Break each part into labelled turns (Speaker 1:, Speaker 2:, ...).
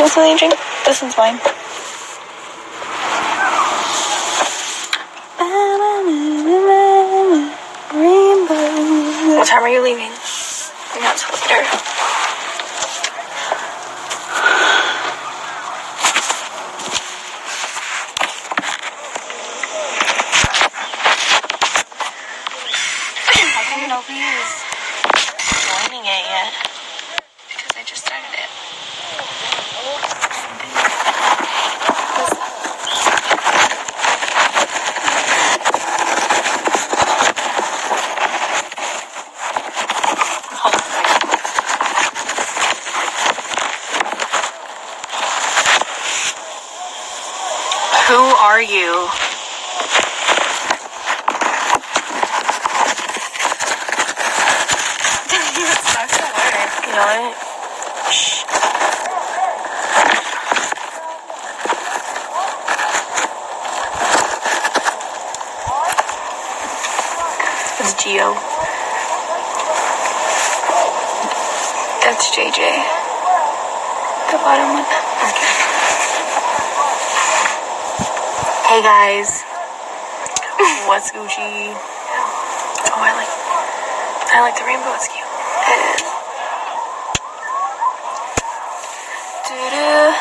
Speaker 1: smoothie drink? This one's mine. Rainbow. What time are you leaving? Not till later. How come nobody is joining it yet? Because I just started it. Who are you? It's not gonna work. You know what? Shh. It's Gio. That's JJ. The bottom one. Okay. Hey guys. What's Gucci? Oh, I like the rainbow. It's cute. It is. Doo-doo.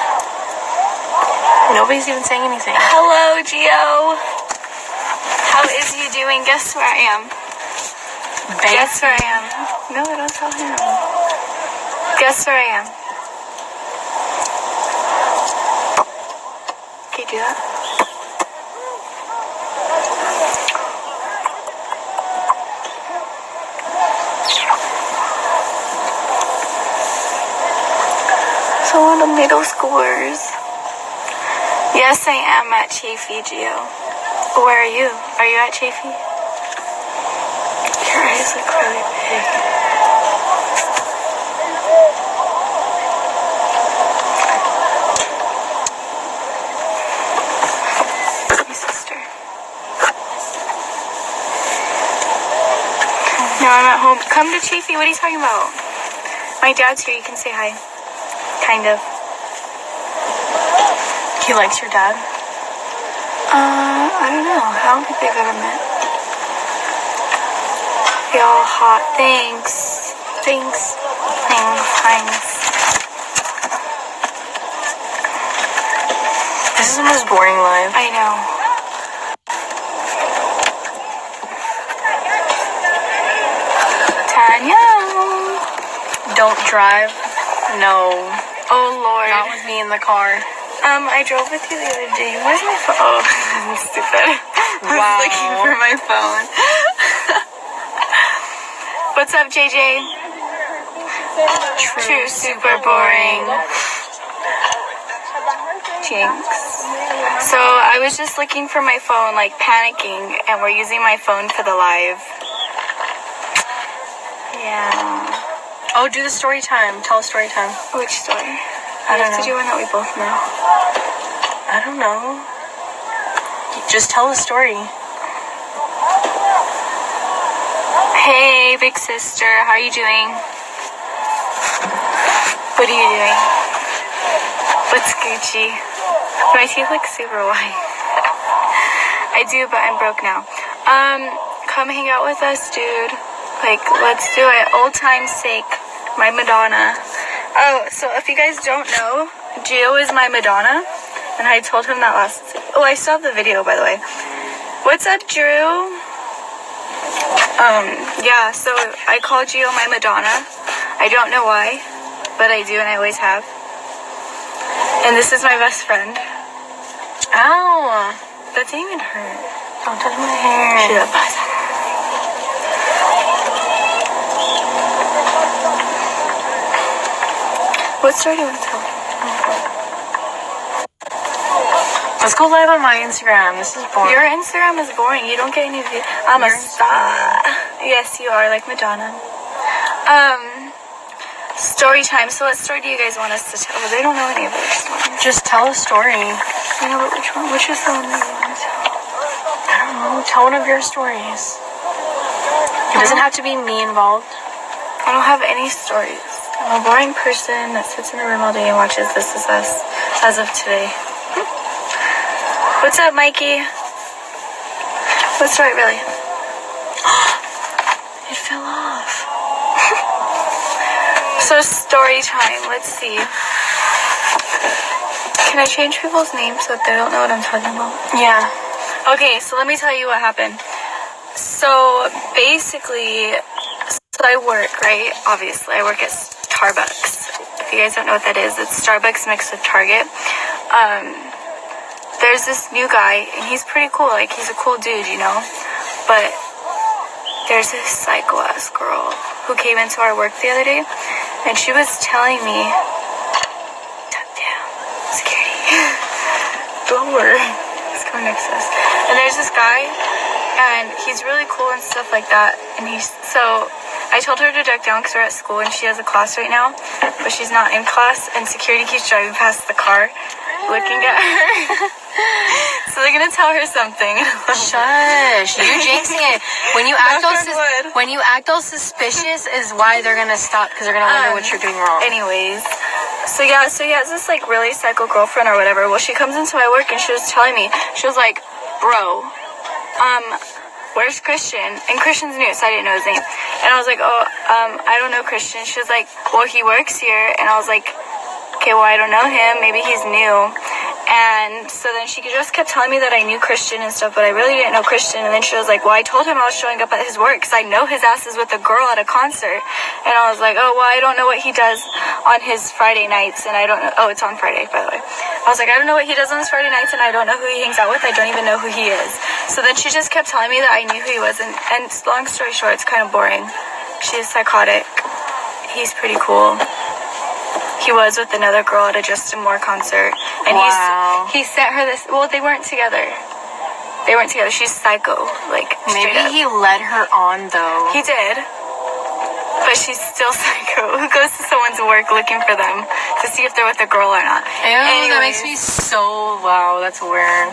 Speaker 1: Nobody's even saying anything. Hello, Gio. How is you doing? Guess where I am. Guess where I am. No, don't tell him. Guess where I am. Can you do that? So one of the middle schoolers. Yes, I am at Chafee, Gio. Where are you? Are you at Chafee? Your eyes look really big. My sister. No, I'm at home. Come to Chafee. What are you talking about? My dad's here. You can say hi. Kind of. He likes your dad? I don't know. I don't think they've ever met. Y'all hot. Thanks. Thanks. This is the most boring live. I know. Tanya. Don't drive. No. Oh, Lord. Not with me in the car. I drove with you the other day. Where's my phone? Oh, I'm stupid. Wow. I was looking for my phone. What's up, JJ? True, super boring. Jinx. So, I was just looking for my phone, like, panicking, and we're using my phone for the live. Yeah.
Speaker 2: Oh, do the story time. Tell a story time.
Speaker 1: Which story?
Speaker 2: I don't know.
Speaker 1: To do one that we both know.
Speaker 2: I don't know. Just tell a story.
Speaker 1: Hey, big sister. How are you doing? What are you doing? What's Gucci? My teeth look super white. I do, but I'm broke now. Come hang out with us, dude. Like, let's do it. Old time's sake. My Madonna. Oh, so if you guys don't know, Gio is my Madonna, and I told him that last... Oh, I still have the video, by the way. What's up, Drew? Yeah, so I call Gio my Madonna. I don't know why, but I do, and I always have. And this is my best friend. Ow! That didn't even hurt. Don't touch my hair. Shut up. What story do you want to tell?
Speaker 2: Let's go live on my Instagram. This is boring.
Speaker 1: Your Instagram is boring. You don't get any views. I'm a star. Yes, you are, like Madonna. Story time. So what story do you guys want us to tell? They don't know any of their stories.
Speaker 2: Just tell a story.
Speaker 1: I know, but which one? Which is the one that you want to tell?
Speaker 2: I don't know. Tell one of your stories. It doesn't have to be me involved.
Speaker 1: I don't have any stories. I'm a boring person that sits in the room all day and watches This Is Us as of today. What's up, Mikey? What's right, really? It fell off. So story time. Let's see. Can I change people's names so that they don't know what I'm talking about?
Speaker 2: Yeah.
Speaker 1: Okay, so let me tell you what happened. So basically, I work, right? Obviously, I work at Starbucks. If you guys don't know what that is, it's Starbucks mixed with Target. There's this new guy, and he's pretty cool. Like, he's a cool dude, you know? But there's this psycho-ass girl who came into our work the other day, and she was telling me, door. He's coming next to us. And there's this guy, and he's really cool and stuff like that. And so I told her to duck down because we're at school and she has a class right now, but she's not in class, and security keeps driving past the car looking at her. So they're gonna tell her something.
Speaker 2: Shush, you're jinxing it. When you act all suspicious is why they're gonna stop, because they're gonna wonder what you're doing wrong.
Speaker 1: Anyways, so yeah, it's this like really psycho girlfriend or whatever. Well, she comes into my work and she was telling me, she was like, bro, where's Christian? And Christian's new, so I didn't know his name. And I was like, I don't know Christian. She was like, well, he works here. And I was like, okay, well, I don't know him. Maybe he's new. And so then she just kept telling me that I knew Christian and stuff, but I really didn't know Christian. And then she was like, well, I told him I was showing up at his work because I know his ass is with a girl at a concert. And I was like, oh, well, I don't know what he does on his Friday nights. And I don't know. Oh, it's on Friday, by the way. I was like, I don't know what he does on his Friday nights, and I don't know who he hangs out with. I don't even know who he is. So then she just kept telling me that I knew who he was. And long story short, it's kind of boring. She's psychotic. He's pretty cool. He was with another girl at a Justin Moore concert. And
Speaker 2: wow.
Speaker 1: he sent her this. Well, they weren't together. She's psycho. Like,
Speaker 2: maybe he led her on, though.
Speaker 1: He did. But she's still psycho. Who goes to someone's work looking for them to see if they're with a girl or not?
Speaker 2: Ew, that makes me so... Wow, that's weird.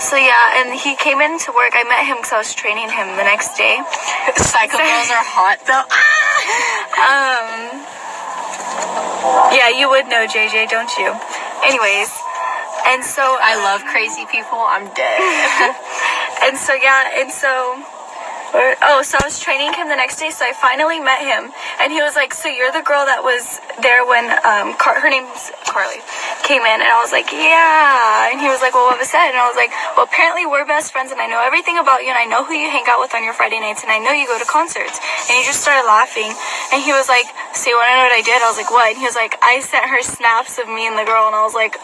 Speaker 1: So yeah, and he came into work. I met him because I was training him the next day.
Speaker 2: Psycho girls are hot, though.
Speaker 1: Yeah, you would know, JJ, don't you? Anyways, and so...
Speaker 2: I love crazy people. I'm dead.
Speaker 1: And so, yeah, and so... so I was training him the next day, so I finally met him. And he was like, so you're the girl that was there when her name's Carly, came in. And I was like, yeah. And he was like, well, what was said? And I was like, well, apparently we're best friends, and I know everything about you, and I know who you hang out with on your Friday nights, and I know you go to concerts. And he just started laughing. And he was like, so you want to know what I did? I was like, what? And he was like, I sent her snaps of me and the girl. And I was like,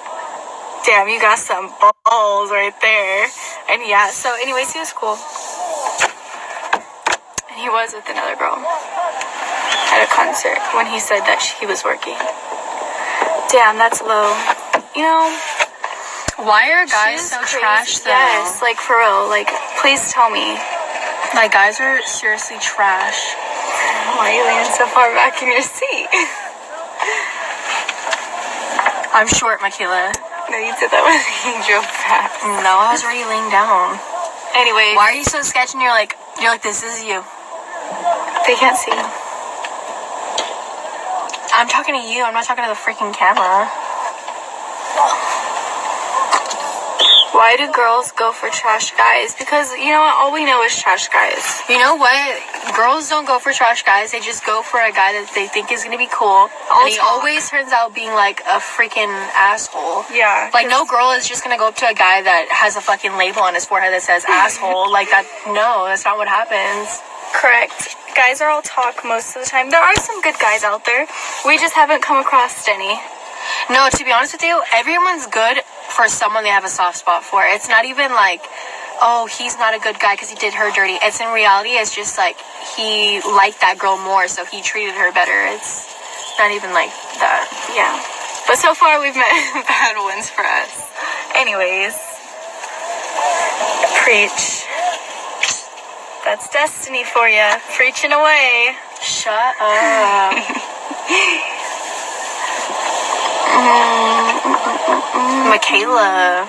Speaker 1: damn, you got some balls right there. And yeah, so anyways, he was cool. He was with another girl at a concert when he said that he was working. Damn, that's low. You know,
Speaker 2: why are guys so crazy. Trash, though?
Speaker 1: Yes, like, for real. Like, please tell me.
Speaker 2: Like, guys are seriously trash.
Speaker 1: Why are you leaning so far back in your seat?
Speaker 2: I'm short, Michaela.
Speaker 1: No, you did that when you drove fast.
Speaker 2: No, I was already laying down.
Speaker 1: Anyway.
Speaker 2: Why are you so sketchy and you're like, this is you?
Speaker 1: They can't see you.
Speaker 2: I'm talking to you. I'm not talking to the freaking camera.
Speaker 1: Why do girls go for trash guys? Because, you know what? All we know is trash guys.
Speaker 2: You know what? Girls don't go for trash guys. They just go for a guy that they think is going to be cool. And he always turns out being, like, a freaking asshole.
Speaker 1: Yeah.
Speaker 2: Like, no girl is just going to go up to a guy that has a fucking label on his forehead that says asshole. Like, that. No, that's not what happens.
Speaker 1: Correct. Guys are all talk most of the time. There are some good guys out there. We just haven't come across any.
Speaker 2: No, to be honest with you, everyone's good for someone they have a soft spot for. It's not even like, oh, he's not a good guy because he did her dirty. It's in reality, it's just like he liked that girl more, so he treated her better. It's not even like that.
Speaker 1: Yeah. But so far, we've met bad ones for us. Anyways. Preach. That's destiny for you. Preaching away.
Speaker 2: Shut up. Michaela.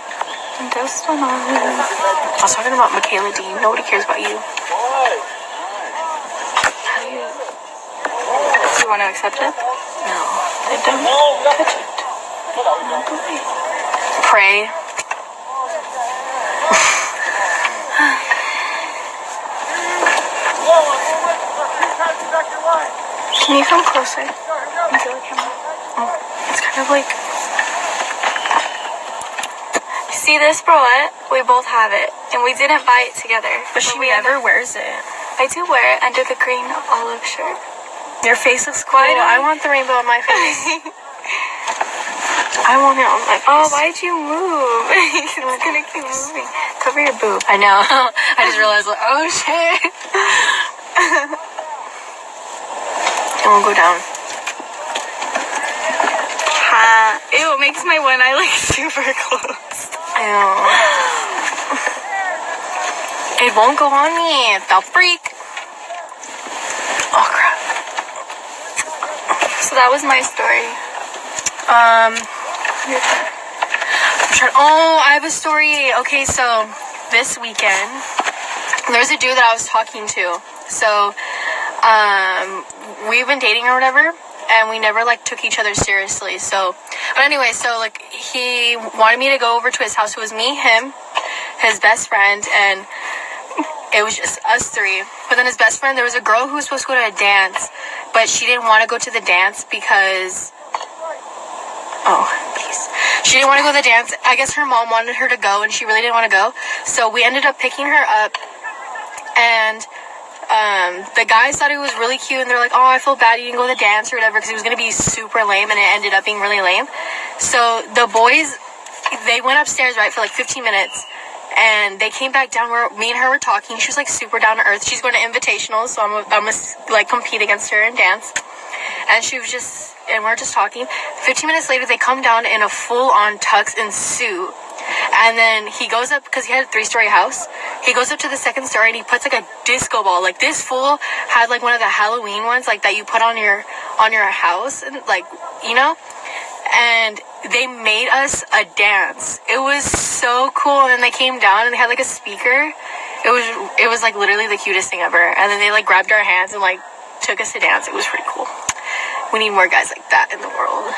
Speaker 2: I was talking about Michaela Dean. Nobody cares about you.
Speaker 1: want to accept it?
Speaker 2: No.
Speaker 1: Then don't touch it.
Speaker 2: Pray.
Speaker 1: Can you come closer into the camera?
Speaker 2: It's kind of like...
Speaker 1: See this bralette? We both have it. And we didn't buy it together.
Speaker 2: But she never wears it.
Speaker 1: I do wear it under the green olive shirt.
Speaker 2: Your face looks cool. I want the rainbow on my face. I want it on my face.
Speaker 1: Oh, why'd you move? It's gonna keep moving. Cover your boob.
Speaker 2: I know. I just realized, like, oh shit. And we'll go down.
Speaker 1: Ew, it makes my one eye like super close.
Speaker 2: I know. It won't go on me. The freak. Oh crap.
Speaker 1: So that was my story.
Speaker 2: I have a story. Okay, so this weekend, there's a dude that I was talking to. So, we've been dating or whatever, and we never, like, took each other seriously. So, but anyway, so, like, he wanted me to go over to his house. It was me, him, his best friend, and it was just us three. But then his best friend, there was a girl who was supposed to go to a dance, but she didn't want to go to the dance because... Oh, peace. She didn't want to go to the dance. I guess her mom wanted her to go, and she really didn't want to go. So we ended up picking her up, and the guys thought it was really cute, and they're like, oh, I feel bad you didn't go to the dance or whatever, because it was going to be super lame, and it ended up being really lame. So the boys, they went upstairs, right, for like 15 minutes, and they came back down where me and her were talking. She was like super down to earth. She's going to invitationals, so I'm gonna like compete against her and dance. And she was just, and we're just talking. 15 minutes later, they come down in a full-on tux and suit. And then he goes up, because he had a 3-story house. He goes up to the 2nd story, and he puts, like, a disco ball. Like, this fool had, like, one of the Halloween ones, like, that you put on your house. And, like, you know? And they made us a dance. It was so cool. And then they came down, and they had, like, a speaker. It was, like, literally the cutest thing ever. And then they, like, grabbed our hands and, like, took us to dance. It was pretty cool. We need more guys like that in the world.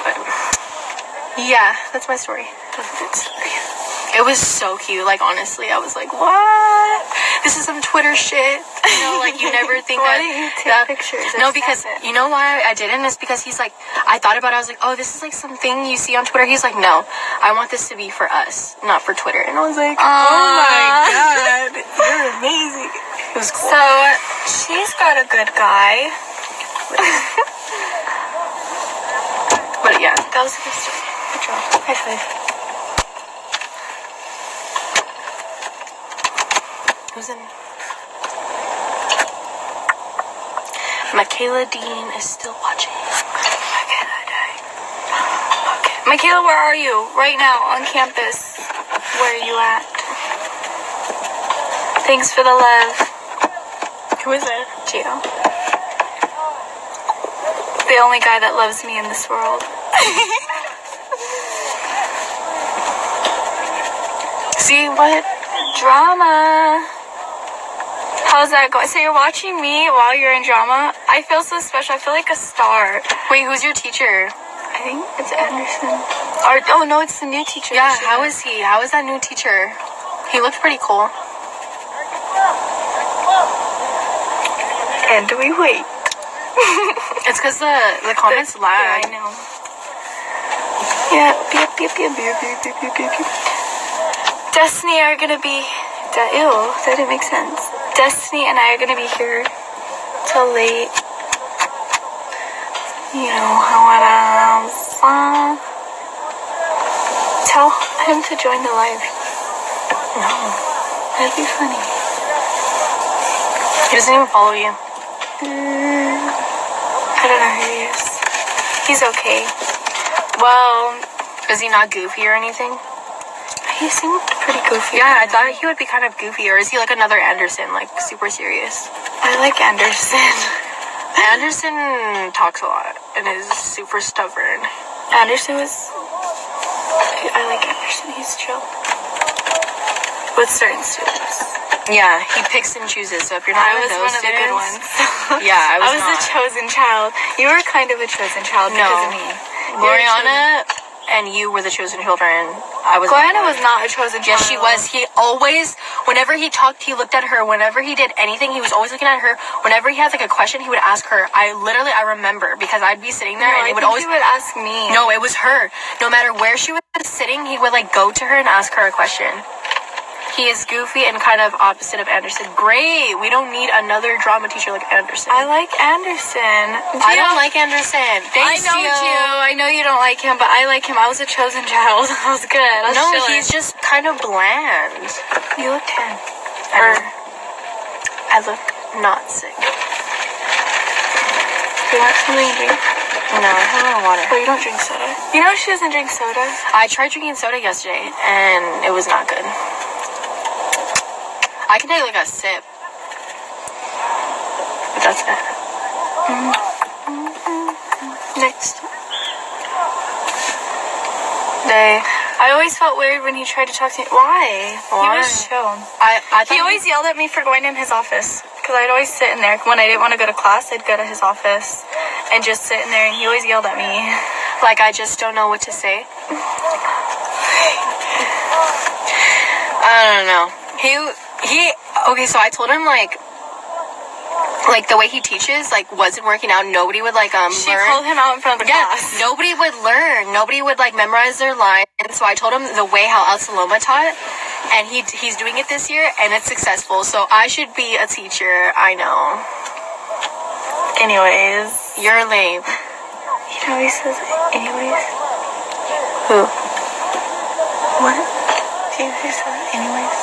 Speaker 2: But yeah, that's my story. That's a good story. It was so cute. Like, honestly, I was like, what? This is some Twitter shit. You know, like, you never think
Speaker 1: Why didn't you take pictures?
Speaker 2: No, because you know why I didn't? Is because he's like, I thought about it. I was like, oh, this is like something you see on Twitter. He's like, no, I want this to be for us, not for Twitter. And I was like, oh my god, you're amazing. It was cool.
Speaker 1: So she's got a good guy.
Speaker 2: But yeah,
Speaker 1: That was a good story. Good job. High five.
Speaker 2: who's in? Michaela Dean is still watching.
Speaker 1: Okay. Michaela, where are you? Right now, on campus. Where are you at? Thanks for the love.
Speaker 2: Who is it?
Speaker 1: Gio. The only guy that loves me in this world.
Speaker 2: See what?
Speaker 1: Drama. How's that going? So you're watching me while you're in drama? I feel so special. I feel like a star.
Speaker 2: Wait, who's your teacher?
Speaker 1: I think it's Anderson. Or oh no, it's the new teacher.
Speaker 2: Yeah, how is he? How is that new teacher? He looked pretty cool.
Speaker 1: And we wait.
Speaker 2: It's because the comments lag.
Speaker 1: Yeah, I know. Yeah. Beep, beep, beep, beep, beep, beep, beep, beep, beep. Destiny are gonna be. Ew, that didn't make sense. Destiny and I are gonna be here till late. You know how it is. Tell him to join the live.
Speaker 2: No,
Speaker 1: That'd be funny.
Speaker 2: he doesn't even follow you.
Speaker 1: I don't know who he is. He's okay. Well,
Speaker 2: Is he not goofy or anything?
Speaker 1: he seemed pretty goofy.
Speaker 2: Yeah, I thought he would be kind of goofy. Or is he like another Anderson, like super serious?
Speaker 1: I like Anderson.
Speaker 2: Anderson talks a lot and is super stubborn.
Speaker 1: Anderson was... I like Anderson. He's chill. With certain students.
Speaker 2: Yeah, he picks and chooses. So if you're not
Speaker 1: I was one of the good ones.
Speaker 2: Yeah, I was
Speaker 1: the chosen child. You were kind of a chosen child because of me.
Speaker 2: Gloriana and you were the chosen children.
Speaker 1: Gloriana was not a chosen child.
Speaker 2: Yes, she was. He always, whenever he talked, he looked at her. Whenever he did anything, he was always looking at her. Whenever he had like a question, he would ask her. I remember because I'd be sitting there and he would always.
Speaker 1: He would ask me.
Speaker 2: No, it was her. No matter where she was sitting, he would like go to her and ask her a question. He is goofy and kind of opposite of Anderson. Great. We don't need another drama teacher like Anderson.
Speaker 1: I like Anderson.
Speaker 2: I don't like Anderson. Thanks,
Speaker 1: I know you don't like him, but I like him. I was a chosen child. I was good.
Speaker 2: He's just kind of bland.
Speaker 1: You look 10.
Speaker 2: I look not sick.
Speaker 1: Do you want something to drink?
Speaker 2: No, I have no water.
Speaker 1: Oh, you don't drink soda? You know she doesn't drink soda?
Speaker 2: I tried drinking soda yesterday, and it was not good. I can take like a sip. But that's it.
Speaker 1: Next. I always felt weird when he tried to talk to me. Why? He was chill. He always yelled at me for going in his office. Because I'd always sit in there. When I didn't want to go to class, I'd go to his office and just sit in there. And he always yelled at me.
Speaker 2: Like I just don't know what to say. I don't know. Okay, so I told him like the way he teaches like wasn't working out. Nobody would like
Speaker 1: She
Speaker 2: learn.
Speaker 1: called him out in front of the class.
Speaker 2: Nobody would learn. Nobody would like memorize their lines. So I told him the way how El Saloma taught, and he's doing it this year and it's successful. So I should be a teacher. I know.
Speaker 1: Anyways,
Speaker 2: you're lame.
Speaker 1: You know he says anyways.
Speaker 2: Who?
Speaker 1: What? Do you know he says anyways?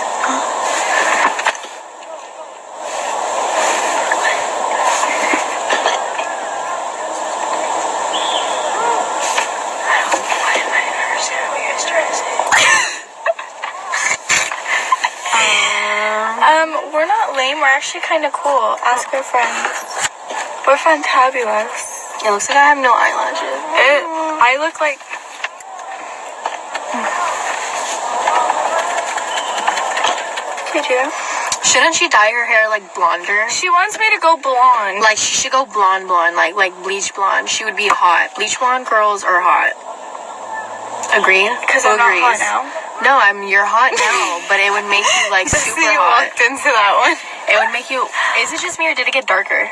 Speaker 1: We're not lame. We're actually kind of cool. Ask our friends. We're fantabulous.
Speaker 2: It looks like I have no eyelashes.
Speaker 1: I look like... Did you?
Speaker 2: Shouldn't she dye her hair like blonder?
Speaker 1: She wants me to go blonde.
Speaker 2: Like she should go blonde, like bleach blonde. She would be hot. Bleach blonde girls are hot. Agreed?
Speaker 1: Because I'm not hot now.
Speaker 2: No, you're hot now, but it would make you like super hot.
Speaker 1: Walked into that one.
Speaker 2: It would make you. Is it just me or did it get darker?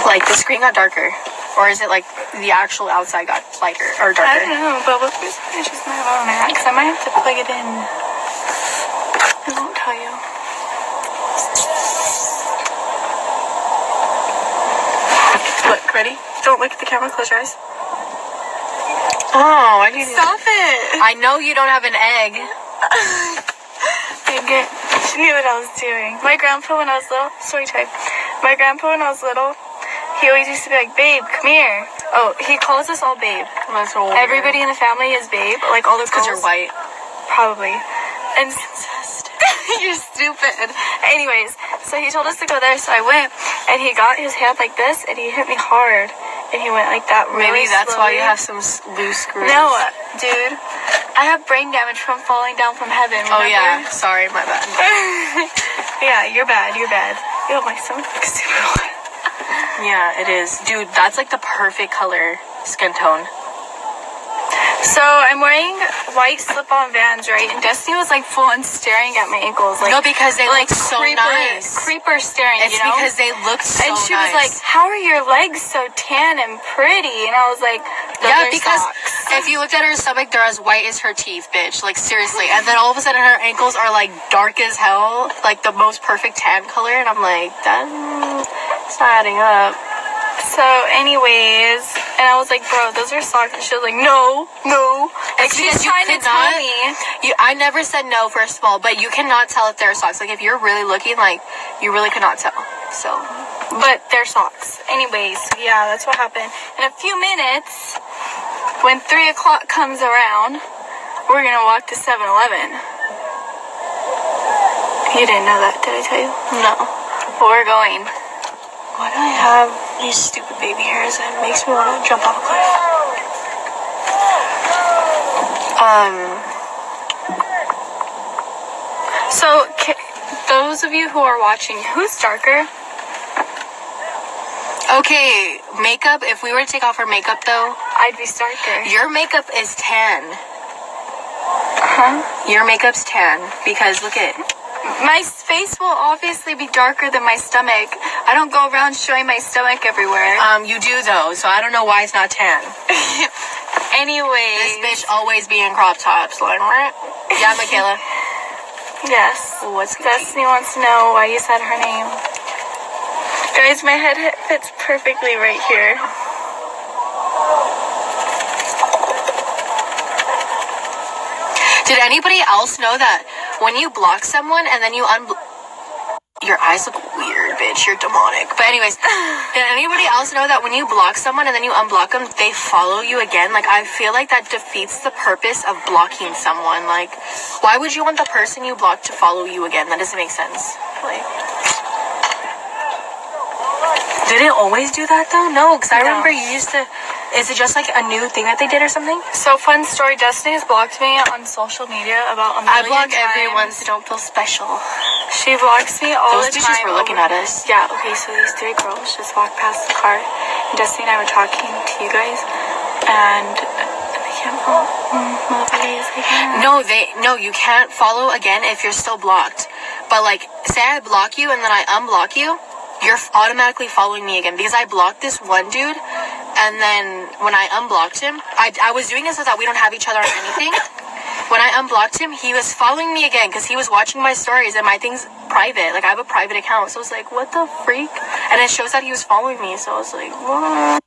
Speaker 2: Like the screen got darker, or is it like the actual outside got lighter or darker?
Speaker 1: I don't know, but let's just my phone out because I might have to plug it in. I won't tell you. Look, ready? Don't look at the camera. Close your eyes.
Speaker 2: Oh, I need
Speaker 1: Stop it!
Speaker 2: I know you don't have an egg.
Speaker 1: She knew what I was doing. My grandpa, when I was little, story time. My grandpa, when I was little, he always used to be like, "Babe, come here." Oh, he calls us all babe.
Speaker 2: That's so weird.
Speaker 1: Everybody in the family is babe. Like all the girls.
Speaker 2: Because you're white.
Speaker 1: Probably. And you're stupid. Anyways, so he told us to go there, so I went, and he got his hand like this, and he hit me hard. And he went like that really
Speaker 2: Maybe that's
Speaker 1: slowly.
Speaker 2: why you have some loose screws.
Speaker 1: No, dude. I have brain damage from falling down from heaven. Remember?
Speaker 2: Oh, yeah. Sorry, my bad.
Speaker 1: Yeah, you're bad. You're bad. Yo, my stomach looks super hot.
Speaker 2: Yeah, it is. Dude, that's like the perfect color skin tone.
Speaker 1: So I'm wearing white slip-on Vans, right? And Destiny was like full on staring at my ankles, like
Speaker 2: no, because they
Speaker 1: like
Speaker 2: look so nice.
Speaker 1: Creeper staring.
Speaker 2: It's
Speaker 1: you know?
Speaker 2: because they look so nice.
Speaker 1: And she was like, "How are your legs so tan and pretty?" And I was like,
Speaker 2: "Yeah, because
Speaker 1: socks."
Speaker 2: if you looked at her stomach, they're as white as her teeth, bitch. Like seriously. And then all of a sudden, her ankles are like dark as hell, like the most perfect tan color. And I'm like, that's not adding up.
Speaker 1: So, anyways, and I was like, "Bro, those are socks." And she was like, "No." Like she's trying to tell me.
Speaker 2: I never said no, first of all, but you cannot tell if they're socks. Like if you're really looking, like you really cannot tell. So,
Speaker 1: but they're socks. Anyways, yeah, that's what happened. In a few minutes, when 3 o'clock comes around, we're gonna walk to 7-Eleven. You didn't know that, did I tell you?
Speaker 2: No.
Speaker 1: But we're going.
Speaker 2: Why do I have these stupid baby hairs that makes me want to jump off a cliff?
Speaker 1: So those of you who are watching, who's darker?
Speaker 2: Okay, makeup. If we were to take off our makeup, though,
Speaker 1: I'd be darker.
Speaker 2: your makeup is tan.
Speaker 1: Huh?
Speaker 2: Your makeup's tan because look at.
Speaker 1: My face will obviously be darker than my stomach. I don't go around showing my stomach everywhere.
Speaker 2: You do though, so I don't know why it's not tan.
Speaker 1: Anyway,
Speaker 2: This bitch always be in crop tops, like, right? Yeah, Michaela.
Speaker 1: yes.
Speaker 2: What's
Speaker 1: Destiny wants to know why you said her name. Guys, my head fits perfectly right here.
Speaker 2: Did anybody else know that when you block someone and then you your eyes look weird, bitch. You're demonic. But anyways, did anybody else know that when you block someone and then you unblock them, they follow you again? Like, I feel like that defeats the purpose of blocking someone. Like, why would you want the person you blocked to follow you again? That doesn't make sense. Like, did it always do that though? No, because I remember you used to. Is it just like a new thing that they did or something?
Speaker 1: So, fun story, Destiny has blocked me on social media about a million
Speaker 2: I block
Speaker 1: times.
Speaker 2: everyone, so don't feel special.
Speaker 1: She blocks me all
Speaker 2: Those
Speaker 1: the
Speaker 2: bitches
Speaker 1: time.
Speaker 2: were looking at us.
Speaker 1: Yeah, okay, so these three girls just walked past the car, and Destiny and I were talking to you guys, and they can't follow.
Speaker 2: No, you can't follow again if you're still blocked. But like, say I block you and then I unblock you, you're automatically following me again because I blocked this one dude, and then when I unblocked him, I was doing this so that we don't have each other on anything. When I unblocked him, he was following me again because he was watching my stories and my thing's private. Like, I have a private account, so I was like, what the freak? And it shows that he was following me, so I was like, what?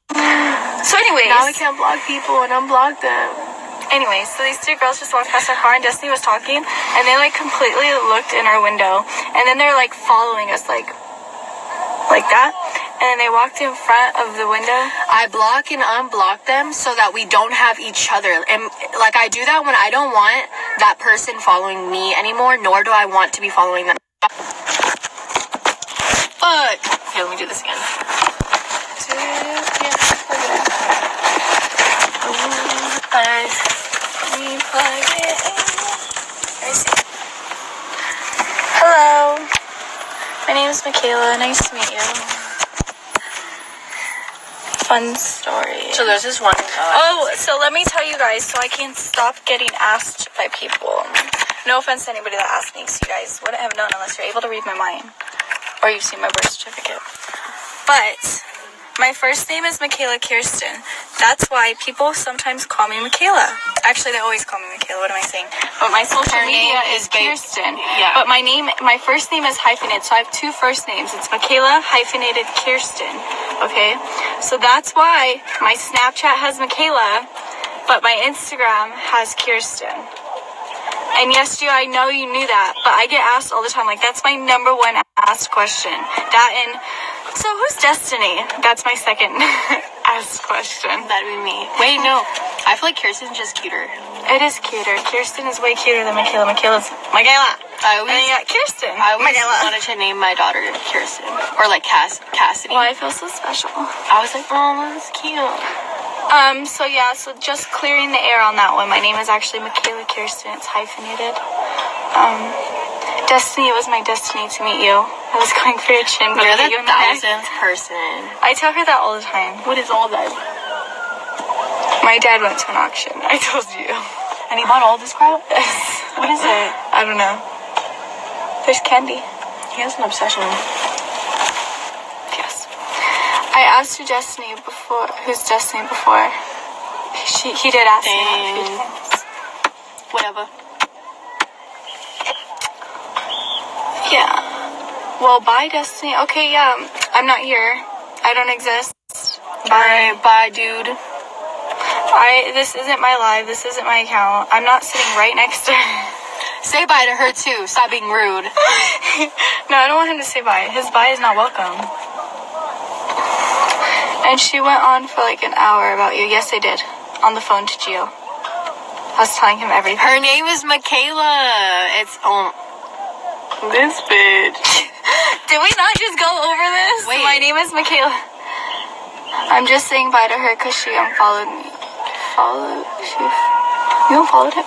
Speaker 1: So anyways,
Speaker 2: Now I can't block people and unblock them.
Speaker 1: so these two girls just walked past our car, and Destiny was talking, and they like completely looked in our window, and then they're like following us like that, and then they walked in front of the window.
Speaker 2: I block and unblock them so that we don't have each other. And like, I do that when I don't want that person following me anymore, nor do I want to be following them. Fuck. Okay, let me do this again.
Speaker 1: Hello, my name is Michaela. Nice to meet you. Fun story.
Speaker 2: So there's this one.
Speaker 1: So let me tell you guys, so I can stop getting asked by people. No offense to anybody that asked me, because you guys wouldn't have known unless you're able to read my mind, or you've seen my birth certificate. But my first name is Michaela Kirsten. That's why people sometimes call me Michaela. Actually, they always call me Michaela. What am I saying? But my social media is Kirsten.
Speaker 2: Yeah.
Speaker 1: But my first name is hyphenated, so I have two first names. It's Michaela hyphenated Kirsten. Okay? So that's why my Snapchat has Michaela, but my Instagram has Kirsten. And yes, Stu, I know you knew that, but I get asked all the time. Like, that's my number one asked question. That and, so who's Destiny? That's my second asked question.
Speaker 2: That'd be me. Wait, no. I feel like Kirsten's just cuter.
Speaker 1: It is cuter. Kirsten is way cuter than Michaela. Michaela's Michaela. And then you got Kirsten.
Speaker 2: I always
Speaker 1: Michaela.
Speaker 2: wanted to name my daughter Kirsten. Or like Cassidy.
Speaker 1: Well, I feel so special.
Speaker 2: I was like, oh, that's cute.
Speaker 1: So just clearing the air on that one. My name is actually Michaela Kirsten. It's hyphenated. Destiny, it was my destiny to meet you. I was going for your chin, but
Speaker 2: You're
Speaker 1: I hit
Speaker 2: the
Speaker 1: you in the neck.
Speaker 2: 1000th person.
Speaker 1: I tell her that all the time.
Speaker 2: What is all that?
Speaker 1: My dad went to an auction. I told you.
Speaker 2: And he bought all this crap? What is it?
Speaker 1: I don't know. There's candy.
Speaker 2: He has an obsession.
Speaker 1: Yes. I asked who Destiny before. Who's Destiny before? He did ask me that a few times.
Speaker 2: Whatever.
Speaker 1: Yeah. Well, bye, Destiny. Okay, yeah. I'm not here. I don't exist.
Speaker 2: Alright, bye, dude.
Speaker 1: This isn't my live. This isn't my account. I'm not sitting right next to her.
Speaker 2: Say bye to her, too. Stop being rude.
Speaker 1: No, I don't want him to say bye. His bye is not welcome. And she went on for like an hour about you. Yes, I did. On the phone to Gio. I was telling him everything.
Speaker 2: Her name is Michaela. It's, this bitch.
Speaker 1: Did we not just go over this?
Speaker 2: Wait.
Speaker 1: My name is Michaela. I'm just saying bye to her because she unfollowed me. You unfollowed him?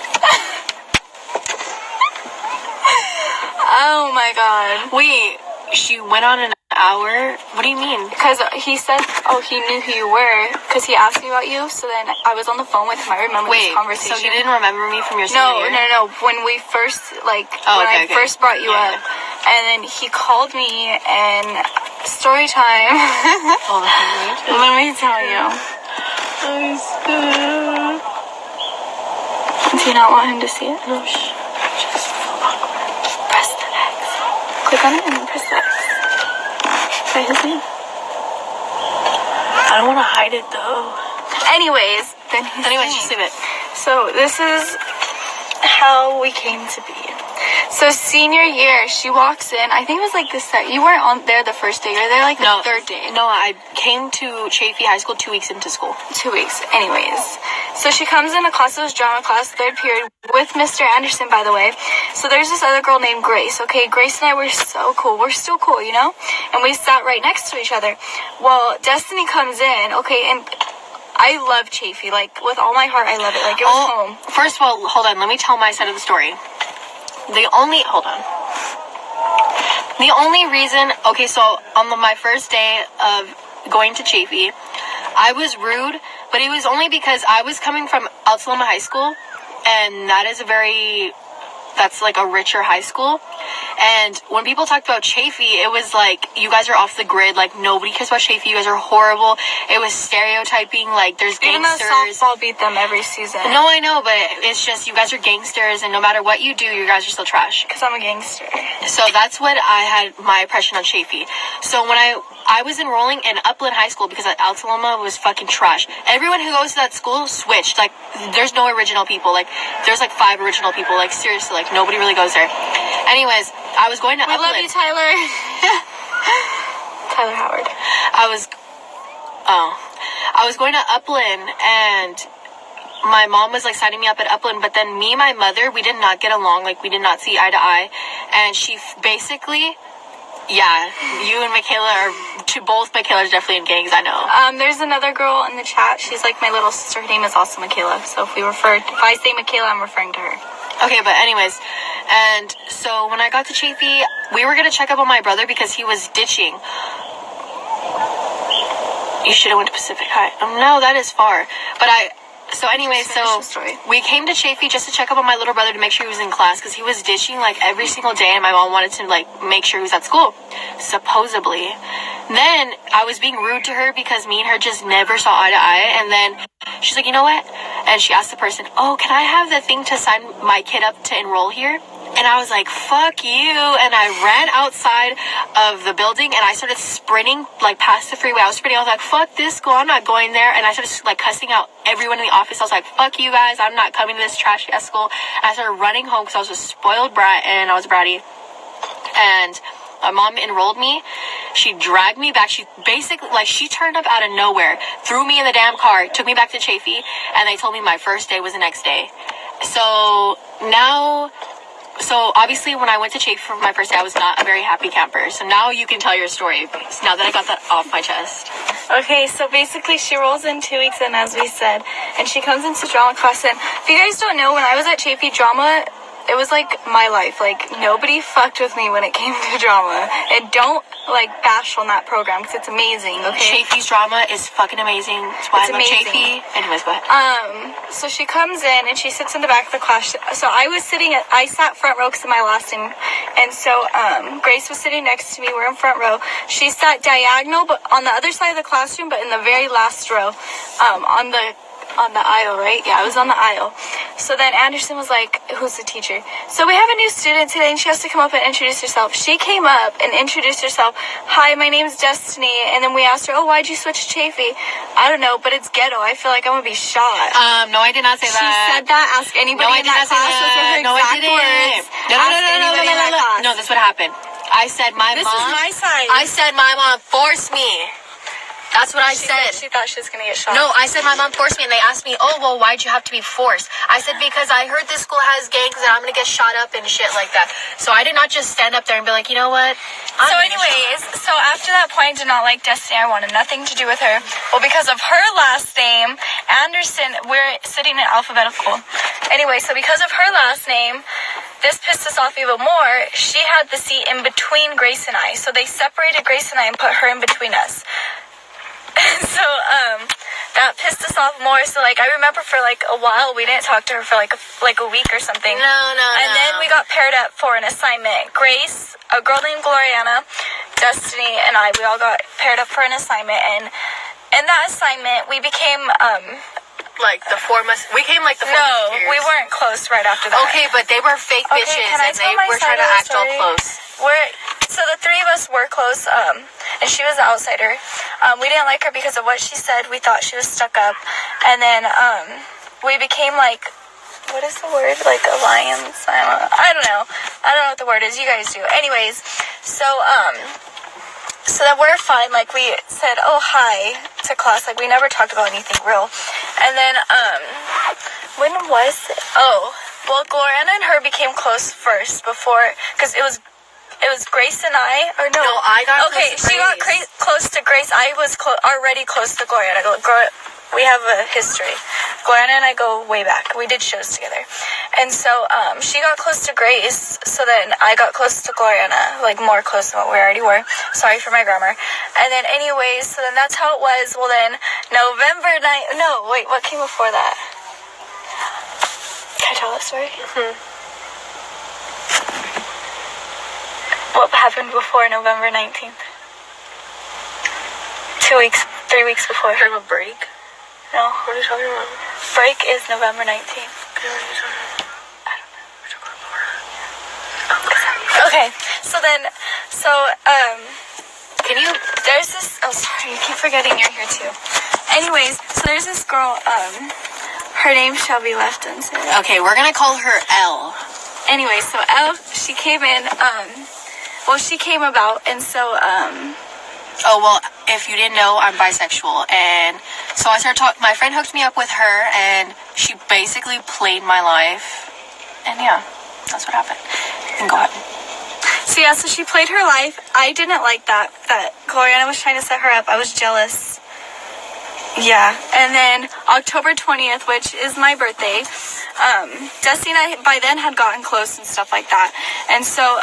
Speaker 1: Oh my god.
Speaker 2: Wait, she went on an hour? What do you mean?
Speaker 1: Because he said, he knew who you were, because he asked me about you, so then I was on the phone with him. I remember this conversation.
Speaker 2: So he didn't remember me from your senior year?
Speaker 1: No. When we first, I first brought you up, and then he called me, and story time. Let me tell you.
Speaker 2: I'm scared.
Speaker 1: Do you not want him to see it?
Speaker 2: No, just
Speaker 1: press the X. Click on it and then press the X. Say his name.
Speaker 2: I don't want to hide it though.
Speaker 1: Anyways,
Speaker 2: just leave it.
Speaker 1: So this is how we came to be. So senior year, she walks in. I think it was like the you weren't on there the first day. You were there like the third day.
Speaker 2: No, I came to Chaffey High School 2 weeks into school.
Speaker 1: 2 weeks. Anyways, so she comes in a class. It was drama class, third period, with Mr. Anderson, by the way. So there's this other girl named Grace. Okay, Grace and I were so cool. We're still cool, you know. And we sat right next to each other. Well, Destiny comes in. Okay, and I love Chaffey. Like with all my heart, I love it. Like it was home.
Speaker 2: First of all, hold on. Let me tell my side of the story. The only reason, so on my first day of going to Chaffey, I was rude, but it was only because I was coming from Altaloma High School, and that's like a richer high school. And when people talked about Chaffey, it was like, you guys are off the grid, like nobody cares about Chaffey, you guys are horrible. It was stereotyping, like there's gangsters.
Speaker 1: Even though softball beat them every season.
Speaker 2: No, I know, but it's just, you guys are gangsters, and no matter what you do, you guys are still trash.
Speaker 1: Because I'm a gangster.
Speaker 2: So that's what I had my impression on Chaffey. So when I was enrolling in Upland High School, because Altaloma was fucking trash. Everyone who goes to that school switched. Like, there's no original people. Like, there's like 5 original people. Like, seriously, like nobody really goes there. Anyways, I was going to Upland.
Speaker 1: We love you, Tyler. Tyler Howard.
Speaker 2: I was going to Upland, and my mom was like signing me up at Upland, but then me and my mother, we did not get along. Like, we did not see eye to eye, and she basically, you and Michaela both Michaela's definitely in gangs, I know.
Speaker 1: There's another girl in the chat. She's like my little sister. Her name is also Michaela. So if I say Michaela, I'm referring to her.
Speaker 2: Okay, but anyways, and so when I got to Chaffey, we were going to check up on my brother because he was ditching. You should have went to Pacific High. No, that is far. But so we came to Chaffey just to check up on my little brother to make sure he was in class, because he was ditching like every single day, and my mom wanted to like make sure he was at school, supposedly. Then I was being rude to her because me and her just never saw eye to eye, and then she's like, you know what? And she asked the person, can I have the thing to sign my kid up to enroll here? And I was like, fuck you. And I ran outside of the building, and I started sprinting, like, past the freeway. I was sprinting. I was like, fuck this school. I'm not going there. And I started, like, cussing out everyone in the office. I was like, fuck you guys. I'm not coming to this trashy-ass school. And I started running home because I was a spoiled brat, and I was bratty. And my mom enrolled me. She dragged me back. She basically, like, she turned up out of nowhere, threw me in the damn car, took me back to Chaffey, and they told me my first day was the next day. So obviously when I went to Chaffey for my first day, I was not a very happy camper. So now you can tell your story, now that I got that off my chest.
Speaker 1: Okay, so basically she rolls in 2 weeks in, as we said, and she comes into drama class. And if you guys don't know, when I was at Chaffey, drama, it was like my life. Like, nobody fucked with me when it came to drama. And don't like bash on that program, because it's amazing. Okay,
Speaker 2: Chaffey's drama is fucking amazing. That's why I love Chaffey. Anyways, go ahead.
Speaker 1: So she comes in and she sits in the back of the class. So I sat front row because of my last name, and so Grace was sitting next to me. We're in front row. She sat diagonal, but on the other side of the classroom, but in the very last row, on the aisle, right? Yeah, I was on the aisle. So then Anderson was like, who's the teacher? So we have a new student today, and she has to come up and introduce herself. She came up and introduced herself. Hi, my name's Destiny. And then we asked her, why'd you switch to Chaffey? I don't know, but it's ghetto. I feel like I'm gonna be shot.
Speaker 2: No, I did not say that.
Speaker 1: She said that. Ask anybody in that class. Those were her exact words.
Speaker 2: No, that's what happened. I said my mom.
Speaker 1: This is my side.
Speaker 2: I said my mom forced me. That's what I said.
Speaker 1: She thought she was going to get shot.
Speaker 2: No, I said my mom forced me, and they asked me, why'd you have to be forced? I said, because I heard this school has gangs, and I'm going to get shot up and shit like that. So I did not just stand up there and be like, you know what?
Speaker 1: So anyways, so after that point, I did not like Destiny. I wanted nothing to do with her. Well, because of her last name, Anderson, we're sitting in alphabetical. Anyway, so because of her last name, this pissed us off even more. She had the seat in between Grace and I. So they separated Grace and I and put her in between us. So, that pissed us off more. So, like, I remember for, like, a while, we didn't talk to her for, like a week or something. And then we got paired up for an assignment. Grace, a girl named Gloriana, Destiny, and we all got paired up for an assignment. And in that assignment, we became,
Speaker 2: we came like the four
Speaker 1: no,
Speaker 2: musketeers.
Speaker 1: we weren't close right after that.
Speaker 2: Okay, but they were fake bitches, and they were trying to act all close.
Speaker 1: So the three of us were close, and she was the outsider. We didn't like her because of what she said. We thought she was stuck up. And then we became like, what is the word? Like alliance? I don't know. I don't know what the word is. You guys do. Anyways, so then we're fine. Like, we said, oh, hi to class. Like, we never talked about anything real. And then, when was it? Oh, well, Gloriana and her became close first before, because it was Grace and I, or no.
Speaker 2: No, I got
Speaker 1: okay,
Speaker 2: close to Grace.
Speaker 1: She got close to Grace. I was already close to Gloriana. We have a history. Gloriana and I go way back. We did shows together. And so, she got close to Grace, so then I got close to Gloriana, like more close than what we already were. Sorry for my grammar. And then anyways, so then that's how it was. Well then, November 9th, no, wait, what came before that? Can I tell that story?
Speaker 2: Mm-hmm.
Speaker 1: What happened before November 19th? 3 weeks before.
Speaker 2: You're talking about break?
Speaker 1: No.
Speaker 2: What are you talking about?
Speaker 1: Break is November 19th.
Speaker 2: Okay, what are you talking about?
Speaker 1: I don't know. We're talking about Laura. Okay,
Speaker 2: Can you...
Speaker 1: there's this, oh sorry, you keep forgetting you're here too. Anyways, so there's this girl, her name shall be left unsaid.
Speaker 2: Okay, we're gonna call her L.
Speaker 1: Anyway, so Elle, she came in, she came about, and so,
Speaker 2: Oh, well, if you didn't know, I'm bisexual, and so I started talking, my friend hooked me up with her, and she basically played my life, and yeah, that's what happened. You can go ahead.
Speaker 1: So she played her life. I didn't like that Gloriana was trying to set her up. I was jealous. Yeah, and then October 20th, which is my birthday, Dusty and I by then had gotten close and stuff like that, and so,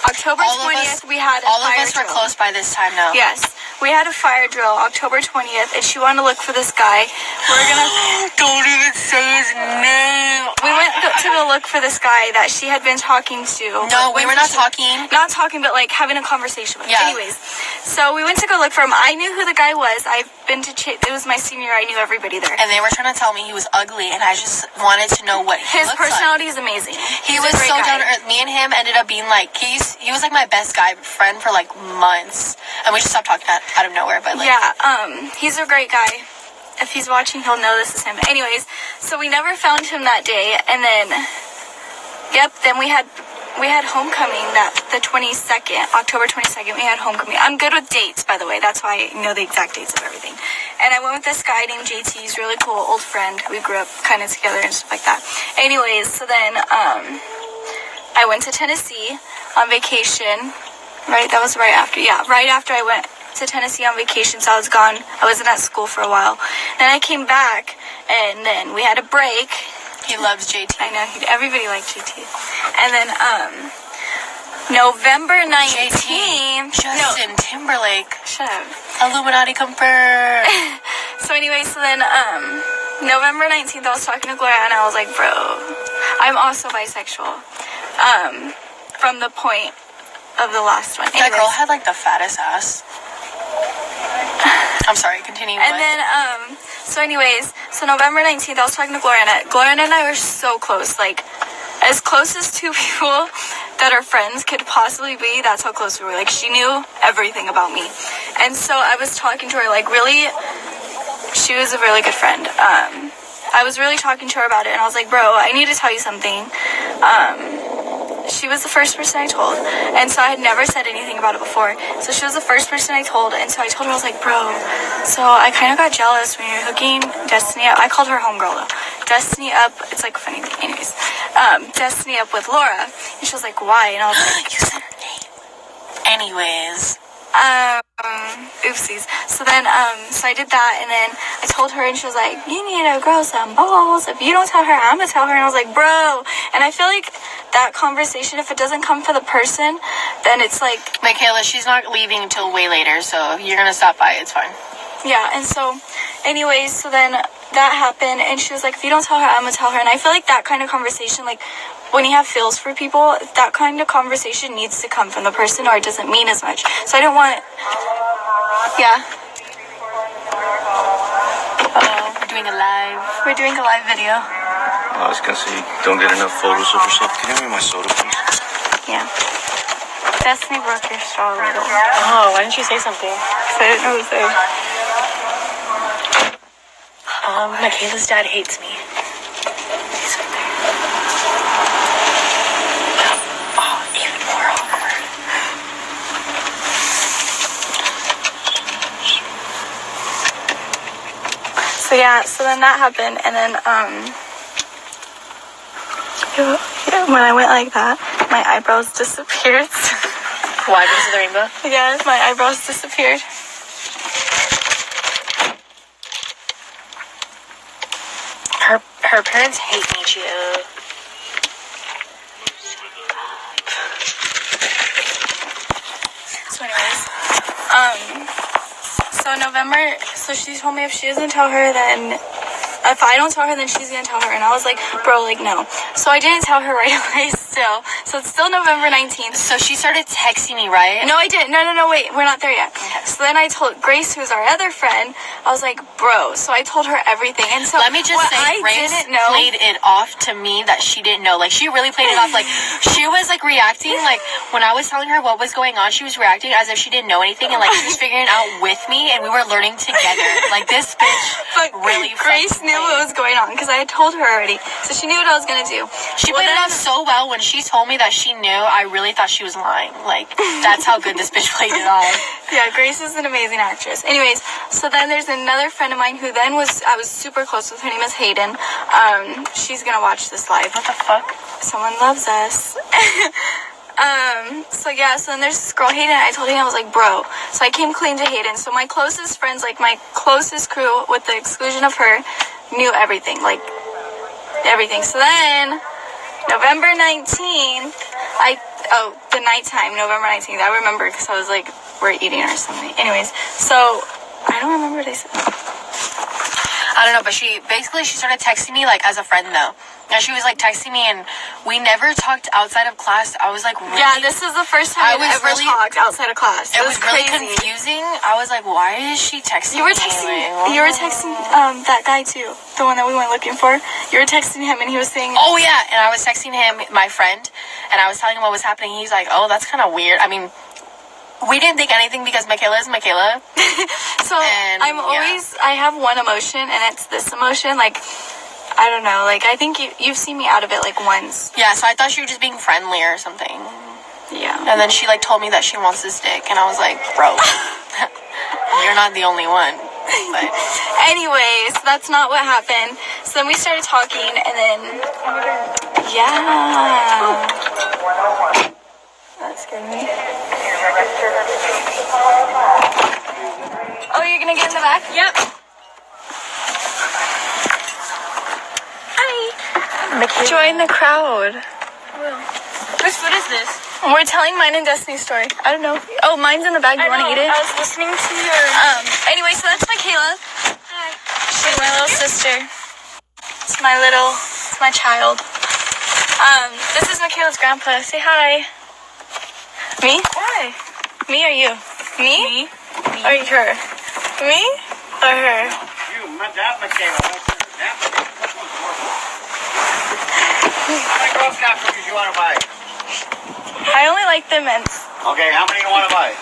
Speaker 1: October 20th, we had a fire drill. All of us
Speaker 2: were close by this time now.
Speaker 1: Yes. We had a fire drill October 20th, and she wanted to look for this guy. We're gonna...
Speaker 2: Don't even say his name.
Speaker 1: We went to go look for this guy that she had been talking to.
Speaker 2: No, we were not talking.
Speaker 1: Not talking, but, like, having a conversation with.
Speaker 2: Yeah.
Speaker 1: Anyways, so we went to go look for him. I knew who the guy was. I've been to... it was my senior. I knew everybody there.
Speaker 2: And they were trying to tell me he was ugly, and I just wanted to know what he
Speaker 1: His
Speaker 2: looked like.
Speaker 1: His personality is amazing.
Speaker 2: He was so down to earth. Me and him ended up being, like, he was, like, my best guy friend for, like, months. And we just stopped talking out of nowhere, but, like...
Speaker 1: Yeah, he's a great guy. If he's watching, he'll know this is him. Anyways, so we never found him that day, and then, then we had homecoming the 22nd, October 22nd, we had homecoming. I'm good with dates, by the way. That's why I know the exact dates of everything. And I went with this guy named JT. He's really cool, old friend. We grew up kind of together and stuff like that. Anyways, so then, I went to Tennessee on vacation, right? That was right after, right after I went to Tennessee on vacation, so I was gone. I wasn't at school for a while. Then I came back, and then we had a break.
Speaker 2: He loves JT.
Speaker 1: I know, everybody liked JT. And then, November 19th.
Speaker 2: Justin Timberlake.
Speaker 1: Shut up.
Speaker 2: Illuminati confirmed.
Speaker 1: So anyway, so then, November 19th, I was talking to Gloria, and I was like, bro, I'm also bisexual. From the point of the last one.
Speaker 2: That girl had, like, the fattest ass. I'm sorry, continue.
Speaker 1: And then, so anyways, so November 19th, I was talking to Gloriana. Gloriana and I were so close, like, as close as two people that are friends could possibly be. That's how close we were. Like, she knew everything about me. And so I was talking to her, like, really, she was a really good friend. I was really talking to her about it, and I was like, bro, I need to tell you something. She was the first person I told, and so I had never said anything about it before. So she was the first person I told, and so I told her, I was like, bro, so I kind of got jealous when you're hooking Destiny up. I called her homegirl, though. Destiny up, it's like a funny thing. Anyways, Destiny up with Laura, and she was like, why? And I was like,
Speaker 2: you said her name. Anyways.
Speaker 1: Oopsies. So then, so I did that, and then I told her, and she was like, you need to grow some balls. If you don't tell her, I'm gonna tell her. And I was like, bro. And I feel like that conversation, if it doesn't come for the person, then it's like...
Speaker 2: Michaela, she's not leaving until way later, so if you're gonna stop by, it's fine.
Speaker 1: Yeah, and so, anyways, so then that happened, and she was like, if you don't tell her, I'm gonna tell her. And I feel like that kind of conversation, like, when you have feels for people, that kind of conversation needs to come from the person, or it doesn't mean as much. So I don't want... Yeah.
Speaker 2: We're doing a live.
Speaker 1: We're doing a live video.
Speaker 3: I was gonna say, don't get enough photos of yourself. Can you give me my soda, please?
Speaker 1: Yeah. Destiny broke your straw a little.
Speaker 2: Oh, why didn't you say something?
Speaker 1: So I didn't know what to say.
Speaker 2: Michaela's dad hates me. He's right there. Oh, even more awkward.
Speaker 1: So yeah, so then that happened, and then yeah, when I went like that, my eyebrows disappeared.
Speaker 2: Why? Because of the rainbow?
Speaker 1: Yeah, my eyebrows disappeared.
Speaker 2: Her parents hate me, Chia.
Speaker 1: So anyways, so November, so she told me if she doesn't tell her, then if I don't tell her, then she's gonna tell her. And I was like, bro, like, no. So I didn't tell her right away still. So it's still November 19th.
Speaker 2: So she started texting me, right?
Speaker 1: No, I didn't. No, wait. We're not there yet.
Speaker 2: Okay.
Speaker 1: So then I told Grace, who's our other friend, I was like, bro. So I told her everything. And so
Speaker 2: let me just say, Grace played it off to me that she didn't know. Like, she really played it off. Like, she was, like, reacting. Like, when I was telling her what was going on, she was reacting as if she didn't know anything. And, like, she was figuring it out with me. And we were learning together. Like, this bitch really
Speaker 1: Grace knew what was going on because I had told her already. So she knew what I was going to do.
Speaker 2: She played it off so well. When she told me that she knew, I really thought she was lying. Like, that's how good this bitch played it off.
Speaker 1: Yeah, Grace is an amazing actress. Anyways, so then there's another friend of mine who then I was super close with. Her name is Hayden. She's gonna watch this live.
Speaker 2: What the fuck?
Speaker 1: Someone loves us. So yeah, so then there's this girl, Hayden. I told him, I was like, bro. So I came clean to Hayden. So my closest friends, like my closest crew, with the exclusion of her, knew everything. Like, everything. So then, November 19th, the nighttime, November 19th, I remember because I was like, we're eating or something. Anyways, so, I don't remember what I said.
Speaker 2: I don't know, but she started texting me, like, as a friend, though. And she was, like, texting me, and we never talked outside of class. I was, like, really...
Speaker 1: Yeah, this is the first time I've ever talked outside of class.
Speaker 2: It was really confusing. I was like, why is she texting me?
Speaker 1: You were texting that guy, too. The one that we went looking for. You were texting him, and he was saying...
Speaker 2: Oh, yeah, and I was texting him, my friend, and I was telling him what was happening. He's like, oh, that's kind of weird. I mean... We didn't think anything because Michaela is Michaela.
Speaker 1: So, I have one emotion, and it's this emotion. Like, I don't know. Like, I think you've seen me out of it, like, once.
Speaker 2: Yeah, so I thought she was just being friendly or something.
Speaker 1: Yeah.
Speaker 2: And then she, like, told me that she wants this dick. And I was like, bro, you're not the only one. But
Speaker 1: anyways, that's not what happened. So then we started talking, and then... Yeah. That scared me. Oh, you're gonna get in the back? Yep. Hi. Join the crowd.
Speaker 2: whose food is this?
Speaker 1: We're telling mine and Destiny's story. I don't know. Oh, mine's in the bag. You want to eat it?
Speaker 2: I was listening to your...
Speaker 1: Anyway, so that's Michaela.
Speaker 2: Hi.
Speaker 1: She's my little sister. It's my child. This is Michaela's grandpa. Say hi. Me?
Speaker 2: Hi.
Speaker 1: Me or you? Me? Or her? Me or her?
Speaker 3: You, my dad, Michaela. How many Girl Scout cookies you want to buy?
Speaker 1: I only like the mints.
Speaker 3: Okay, how many you want to buy?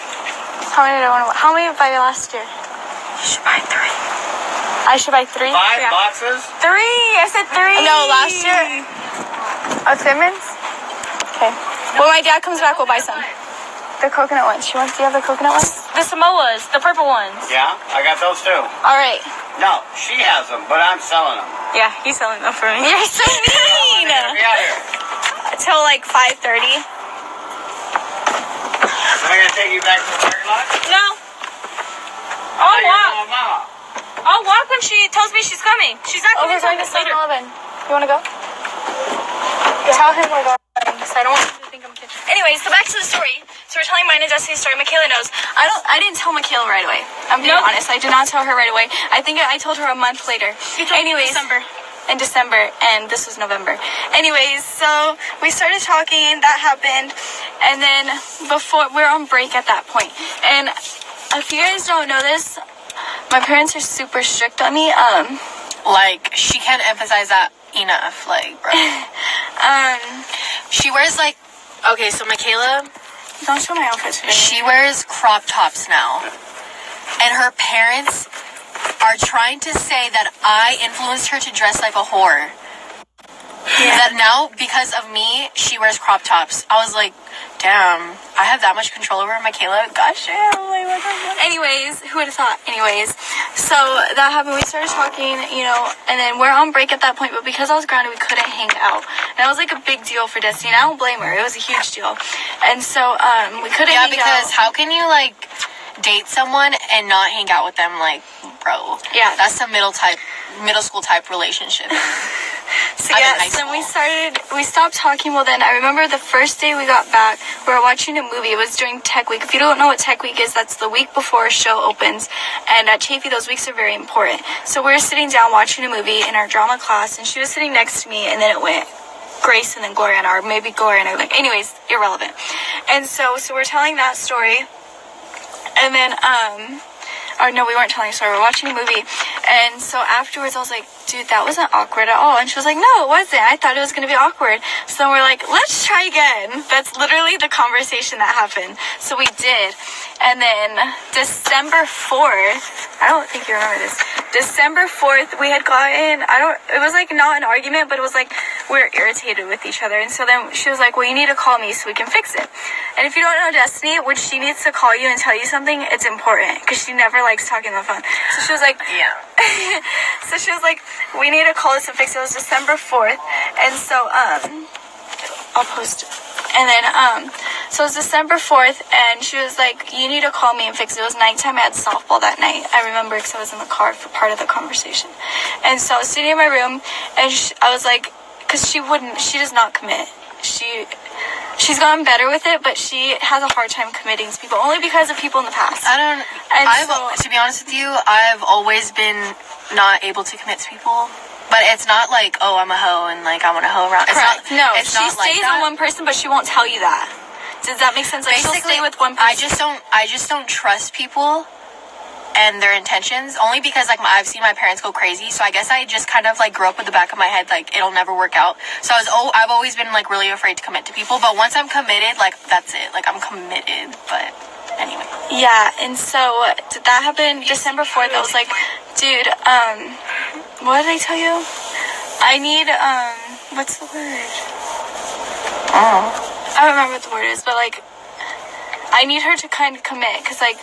Speaker 1: How many do I want to buy? How many did I buy last year? You should buy 3. I should buy 3?
Speaker 3: 5 boxes?
Speaker 1: 3! I said 3! No, last year. Of Simmons? Okay. When my dad comes back, we'll buy some. The coconut ones. Do you have the coconut ones?
Speaker 2: The Samoas, the purple ones.
Speaker 3: Yeah, I got those too.
Speaker 1: All right.
Speaker 3: No, she has them, but I'm selling them.
Speaker 1: Yeah, he's selling them for me. You're so mean!
Speaker 3: Get out here.
Speaker 1: Till like 5:30.
Speaker 3: Am I going to take you back to the parking lot?
Speaker 1: No. I'll walk when she tells me she's coming. She's not coming until later.
Speaker 2: 7-Eleven. You want to go? Tell him we're going. So I don't want him to think I'm kidding.
Speaker 1: Anyway, so back to the story. So we're telling mine and Destiny's story. Michaela knows. I didn't tell Michaela right away. I'm being honest. I did not tell her right away. I think I told her a month later. Anyways, in December, and this was November. Anyways, so we started talking. That happened, and then before we're on break at that point. And if you guys don't know this, my parents are super strict on me.
Speaker 2: Like, she can't emphasize that enough. Like, bro. She wears, like, okay, so Michaela,
Speaker 1: Don't show my outfit today.
Speaker 2: she wears crop tops now. And her parents are trying to say that I influenced her to dress like a whore.
Speaker 1: Yeah.
Speaker 2: That now, because of me, she wears crop tops. I was like, damn, I have that much control over Michaela? Gosh, damn. Like, what the fuck?
Speaker 1: Anyways, who would have thought? Anyways, so that happened. We started talking, you know, and then we're on break at that point. But because I was grounded, we couldn't hang out. And that was like a big deal for Destiny. And I don't blame her. It was a huge deal. And so we couldn't hang out.
Speaker 2: Yeah, because how can you, like, date someone and not hang out with them? Like, bro.
Speaker 1: Yeah.
Speaker 2: That's a middle school type relationship.
Speaker 1: So
Speaker 2: I'm in
Speaker 1: yeah,
Speaker 2: high
Speaker 1: so
Speaker 2: school.
Speaker 1: we stopped talking. Well, then I remember the first day we got back, we were watching a movie. It was during Tech Week. If you don't know what Tech Week is, that's the week before a show opens. And at Chafee, those weeks are very important. So we were sitting down watching a movie in our drama class, and she was sitting next to me, and then it went Grace and then Gloriana, or maybe Gloriana. Like, anyways, irrelevant. And so we're telling that story, and then or no, we weren't telling a story. We were watching a movie. And so afterwards, I was like, dude, that wasn't awkward at all. And she was like, no, it wasn't. I thought it was going to be awkward. So we're like, let's try again. That's literally the conversation that happened. So we did. And then December 4th, I don't think you remember this. December 4th, we had gotten, it was like not an argument, but it was like we were irritated with each other. And so then she was like, well, you need to call me so we can fix it. And if you don't know Destiny, when she needs to call you and tell you something, it's important because she never likes talking on the phone. So she was like,
Speaker 2: Yeah.
Speaker 1: so she was like, we need to call this and fix it. It was December 4th. And so, I'll post it. And then, so it was December 4th, and she was like, you need to call me and fix it. It was nighttime. I had softball that night. I remember because I was in the car for part of the conversation. And so I was sitting in my room, and I was like, because she does not commit. She's gotten better with it, but she has a hard time committing to people, only because of people in the past.
Speaker 2: To be honest with you, I've always been not able to commit to people. But it's not like, oh, I'm a hoe and like I want to hoe around.
Speaker 1: Correct.
Speaker 2: It's
Speaker 1: she
Speaker 2: not like
Speaker 1: stays
Speaker 2: that.
Speaker 1: on one person, but she won't tell you that. Does that make sense? Like, she'll stay with one person.
Speaker 2: I just don't trust people and their intentions, only because like I've seen my parents go crazy. So I guess I just kind of like grew up with the back of my head like it'll never work out. So I've always been like really afraid to commit to people. But once I'm committed, like that's it. Like I'm committed. But anyway.
Speaker 1: Yeah, and so that happened December 4th. I was like, dude, what did I tell you? I need, what's the word? I don't remember what the word is, but like, I need her to kind of commit, because like,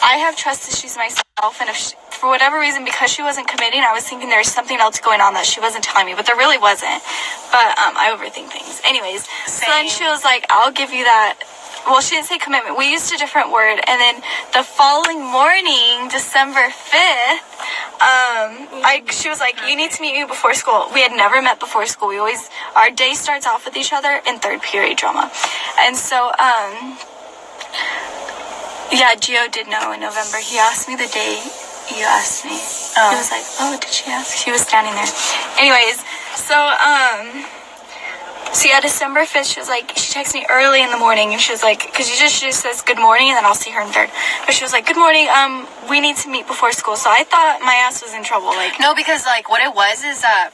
Speaker 1: I have trust issues myself, and if for whatever reason, because she wasn't committing, I was thinking there was something else going on that she wasn't telling me, but there really wasn't. But I overthink things. Anyways, so then she was like, I'll give you that. Well, she didn't say commitment. We used a different word. And then the following morning, December 5th, she was like, you need to meet me before school. We had never met before school. Our day starts off with each other in third period drama. And so, yeah, Gio did know in November. He asked me the day you asked me. He was like, oh, did she ask? She was standing there. Anyways, so yeah, December 5th, she texted me early in the morning, and she was like, because she just says good morning, and then I'll see her in third. But she was like, good morning, we need to meet before school. So I thought my ass was in trouble. Like,
Speaker 2: no, because like what it was is that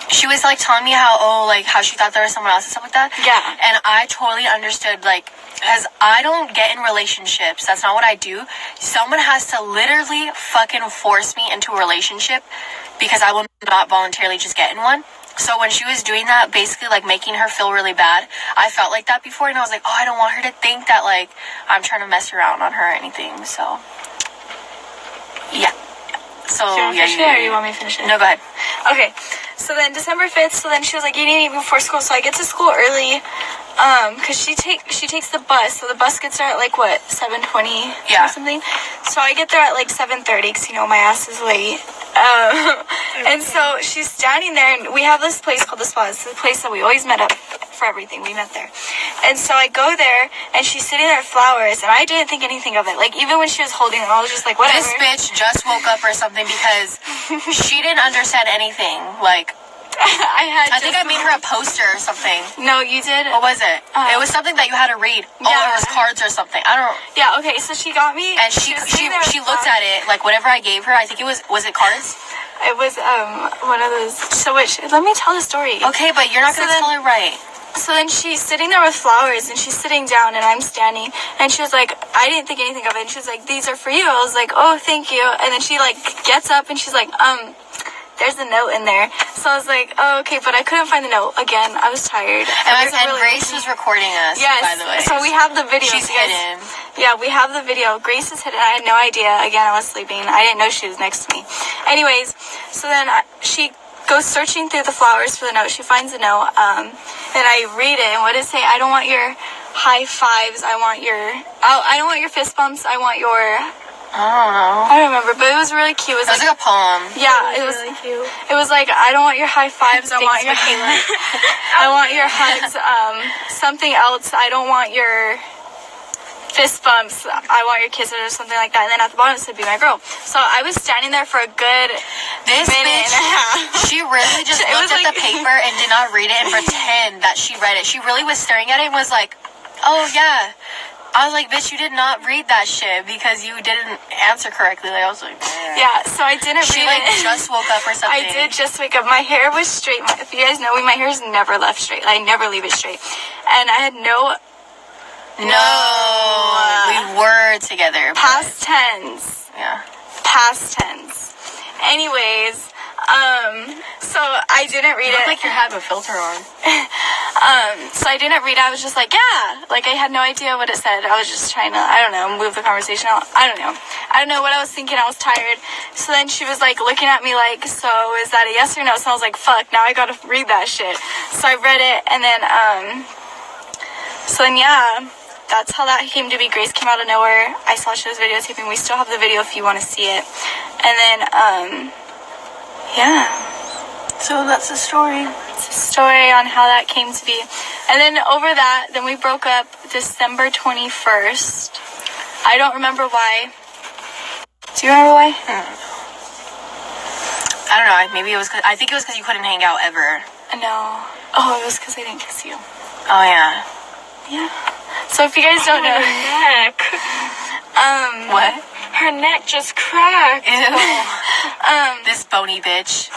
Speaker 2: she was like telling me how she thought there was someone else and stuff like that.
Speaker 1: Yeah.
Speaker 2: And I totally understood, like, as I don't get in relationships, that's not what I do. Someone has to literally fucking force me into a relationship because I will not voluntarily just get in one. So when she was doing that, basically like making her feel really bad, I felt like that before, and I was like, oh, I don't want her to think that like I'm trying to mess around on her or anything. So yeah. So
Speaker 1: do you want me to finish it?
Speaker 2: No, go ahead.
Speaker 1: Okay. So then December 5th, so then she was like, you need to meet before school. So I get to school early. Cause she takes the bus, so the bus gets there at like what 7:20
Speaker 2: Yeah.
Speaker 1: or something. So I get there at like 7:30, cause you know my ass is late. And so she's standing there, and we have this place called the Spa. It's the place that we always met up for everything. We met there, and so I go there, and she's sitting there with flowers, and I didn't think anything of it. Like even when she was holding them, I was just like, whatever.
Speaker 2: This bitch just woke up or something because she didn't understand anything. Like, I think I made her a poster or something.
Speaker 1: No, you did.
Speaker 2: What was it? It was something that you had to read. Oh,
Speaker 1: Yeah.
Speaker 2: it was cards or something. I don't.
Speaker 1: Yeah. Okay. So she got me,
Speaker 2: And she
Speaker 1: was sitting there with
Speaker 2: looked at it like whatever I gave her. I think it was it cards?
Speaker 1: It was one of those. So which? Let me tell the story.
Speaker 2: Okay, but you're not
Speaker 1: So
Speaker 2: gonna
Speaker 1: then-
Speaker 2: tell her right.
Speaker 1: So then she's sitting there with flowers, and she's sitting down, and I'm standing, and she was like, I didn't think anything of it, and she was like, these are for you. I was like, oh, thank you. And then she like gets up, and she's like, there's a note in there. So I was like, oh, okay, but I couldn't find the note. Again, I was tired.
Speaker 2: And Grace was recording us,
Speaker 1: Yes.
Speaker 2: by the way.
Speaker 1: So we have the video.
Speaker 2: She's
Speaker 1: You guys-
Speaker 2: hidden.
Speaker 1: Yeah, we have the video. Grace is hidden. I had no idea. Again, I was sleeping. I didn't know she was next to me. Anyways, so then she goes searching through the flowers for the note. She finds the note, and I read it. And what does it say? I don't want your high fives. I don't want your fist bumps. I want your.
Speaker 2: I don't know.
Speaker 1: I don't remember, but it was really cute. It was
Speaker 2: It was like a poem.
Speaker 1: yeah, it was
Speaker 4: really cute.
Speaker 1: It was like, I don't want your high fives. I want your I want your hugs. Something else. I don't want your fist bumps. I want your kisses or something like that. And then at the bottom it said, "Be my girl." So I was standing there for a good
Speaker 2: This
Speaker 1: minute
Speaker 2: bitch,
Speaker 1: and a half.
Speaker 2: she really just
Speaker 1: It was
Speaker 2: looked at
Speaker 1: like-
Speaker 2: the paper and did not read it and pretend that she read it. She really was staring at it and was like, oh yeah. I was like, bitch, you did not read that shit because you didn't answer correctly. Like, I was like,
Speaker 1: Yeah, so I didn't
Speaker 2: she
Speaker 1: read
Speaker 2: like
Speaker 1: it.
Speaker 2: just woke up or something.
Speaker 1: I did just wake up. My hair was straight. If you guys know me, my hair's never left straight. I never leave it straight. And I had no
Speaker 2: No, we were together. but-
Speaker 1: past tense.
Speaker 2: Yeah.
Speaker 1: Past tense. Anyways, so I didn't read
Speaker 2: You look
Speaker 1: it.
Speaker 2: like you had a filter on.
Speaker 1: So I didn't read it. I was just like, yeah. Like, I had no idea what it said. I was just trying to, I don't know, move the conversation out. I don't know what I was thinking. I was tired. So then she was like looking at me like, so is that a yes or no? So I was like, fuck, now I gotta read that shit. So I read it, and then, yeah, that's how that came to be. Grace came out of nowhere. I saw she was videotaping. We still have the video if you want to see it. And then, yeah.
Speaker 2: So that's the story.
Speaker 1: Story on how that came to be. And then over that, then we broke up December 21st. I don't remember why. Do you remember why?
Speaker 2: I don't know. Maybe it was. I think it was because you couldn't hang out ever.
Speaker 1: No. Oh, it was because I didn't kiss you.
Speaker 2: Oh yeah.
Speaker 1: Yeah. So if you guys don't know,
Speaker 4: Neck.
Speaker 2: What?
Speaker 4: Her neck just cracked.
Speaker 2: Ew. This bony bitch.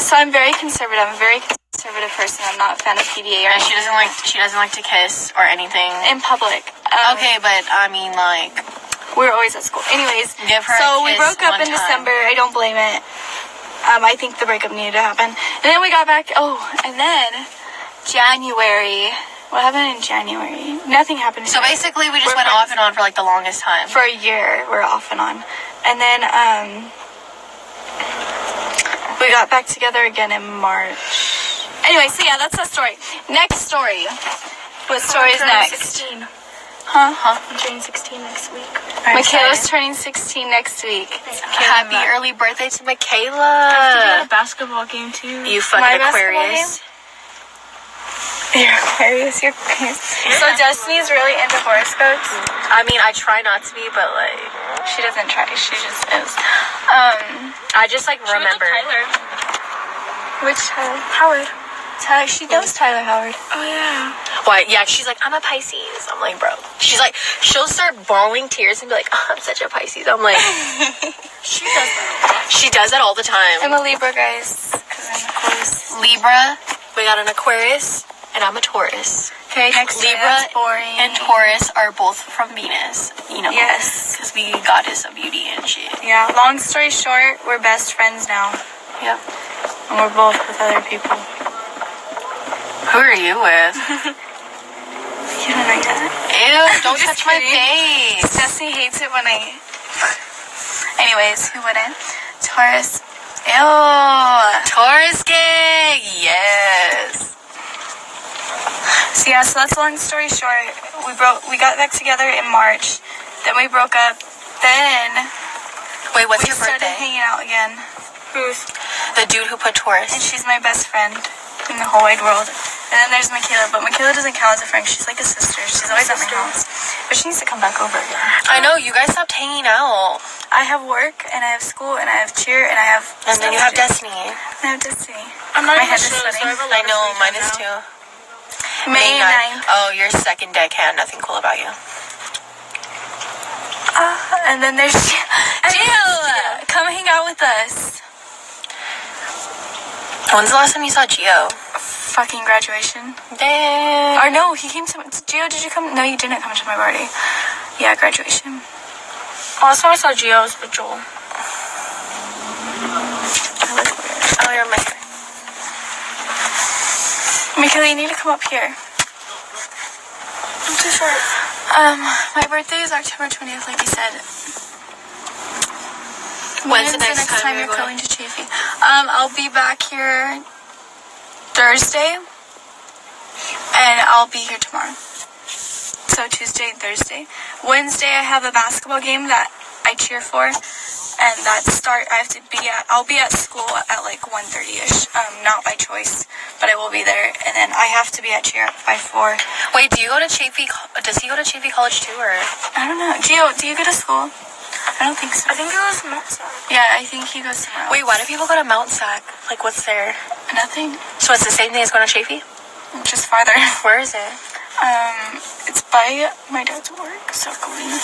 Speaker 1: so I'm very conservative. I'm a very conservative person. I'm not a fan of PDA or
Speaker 2: And
Speaker 1: anything
Speaker 2: she doesn't like to kiss or anything.
Speaker 1: in public.
Speaker 2: Okay, but I mean, like,
Speaker 1: We're always at school. Anyways,
Speaker 2: give her
Speaker 1: so
Speaker 2: a
Speaker 1: we
Speaker 2: kiss
Speaker 1: broke up
Speaker 2: one
Speaker 1: in
Speaker 2: time.
Speaker 1: December. I don't blame it. I think the breakup needed to happen. And then we got back. Oh, and then January. What happened in January? Nothing happened.
Speaker 2: So basically, we just
Speaker 1: We're
Speaker 2: went
Speaker 1: friends.
Speaker 2: off and on for like the longest time.
Speaker 1: For a year, we're off and on. And then we got back together again in March. Anyway, so yeah, that's that story. Next story. What story is
Speaker 4: I'm turning
Speaker 1: next?
Speaker 4: 16.
Speaker 1: Huh?
Speaker 4: I'm turning 16 next week.
Speaker 1: Michaela's turning 16 next week.
Speaker 2: Happy early birthday to
Speaker 4: I have to be
Speaker 2: Michaela.
Speaker 4: at a basketball game too.
Speaker 2: You
Speaker 1: My
Speaker 2: fucking
Speaker 1: basketball
Speaker 2: Aquarius.
Speaker 1: You're Aquarius, you're Aquarius. So Destiny's really into horoscopes.
Speaker 2: I mean, I try not to be, but like,
Speaker 1: She doesn't try, she just is.
Speaker 2: I just like remember.
Speaker 4: Tyler.
Speaker 1: Which Tyler?
Speaker 4: Howard.
Speaker 1: Tyler, she knows Tyler Howard.
Speaker 4: Oh yeah.
Speaker 2: Why? Yeah, she's like, I'm a Pisces. I'm like, bro. She's like, she'll start bawling tears and be like, oh, I'm such a Pisces. I'm like,
Speaker 1: She does that.
Speaker 2: she does that all the time.
Speaker 1: I'm a Libra, guys. Because I'm Aquarius.
Speaker 2: Libra, we got an Aquarius, and I'm a Taurus.
Speaker 1: Okay, next
Speaker 2: Libra
Speaker 1: That's boring.
Speaker 2: and Taurus are both from Venus, you know.
Speaker 1: Yes.
Speaker 2: Because we goddess of beauty and shit.
Speaker 1: Yeah, long story short, we're best friends now.
Speaker 2: Yep.
Speaker 1: And we're both with other people.
Speaker 2: Who are you with?
Speaker 1: You don't know yet?
Speaker 2: Ew, don't
Speaker 1: Just
Speaker 2: touch my
Speaker 1: kidding.
Speaker 2: face.
Speaker 1: Destiny hates it when I... Anyways, who wouldn't? Taurus. Ew.
Speaker 2: Taurus gang, yes.
Speaker 1: So yeah, so that's a long story short. We got back together in March. Then we broke up. Then
Speaker 2: Wait, what's
Speaker 1: we
Speaker 2: your
Speaker 1: started
Speaker 2: birthday?
Speaker 1: hanging out again.
Speaker 4: Who's?
Speaker 2: The dude who put Taurus.
Speaker 1: And she's my best friend in the whole wide world. And then there's Michaela, but Michaela doesn't count as a friend. She's like a sister. She's always at my house. But she needs to come back over again.
Speaker 2: I know, you guys stopped hanging out.
Speaker 1: I have work, and I have school, and I have cheer, and I have...
Speaker 2: And then you have Destiny.
Speaker 1: I have Destiny.
Speaker 4: I'm not
Speaker 1: My
Speaker 4: even
Speaker 1: head is
Speaker 4: sure, so
Speaker 1: sweating.
Speaker 4: I have a lot
Speaker 2: I know,
Speaker 4: of free
Speaker 2: mine
Speaker 4: time
Speaker 2: is
Speaker 4: now.
Speaker 2: too.
Speaker 1: May 9th.
Speaker 2: Oh, you're second deckhand. Nothing cool about you.
Speaker 1: And then there's... Gio! Come hang out with us.
Speaker 2: When's the last time you saw Gio?
Speaker 1: Fucking graduation.
Speaker 2: Dang.
Speaker 1: Or no, he came to... Gio, did you come? No, you didn't come to my party. Yeah, graduation.
Speaker 4: Last time I saw Gio was with Joel.
Speaker 1: I look weird.
Speaker 2: Oh, you're my friend.
Speaker 1: Michaela, you need to come up here.
Speaker 4: I'm too short.
Speaker 1: My birthday is October 20th, like I said.
Speaker 2: When's the next time
Speaker 1: you're
Speaker 2: you're
Speaker 1: going
Speaker 2: going?
Speaker 1: to Chafee? I'll be back here Thursday, and I'll be here tomorrow. So Tuesday and Thursday. Wednesday, I have a basketball game that I cheer for, and I'll be at school at like 1:30ish. Not by choice, but I will be there, and then I have to be at cheer by 4.
Speaker 2: Wait, do you go to Chafee? Does he go to Chafee College too, or?
Speaker 1: I don't know. Gio, do you go to school? I don't think so.
Speaker 4: I think it was Matza.
Speaker 1: Yeah, I think he goes somewhere else.
Speaker 2: Wait, why do people go to Mount Sac? Like, what's there?
Speaker 1: Nothing.
Speaker 2: So it's the same thing as going to Chafee?
Speaker 1: Just farther.
Speaker 2: Where is it?
Speaker 1: It's by my dad's work, so Covina.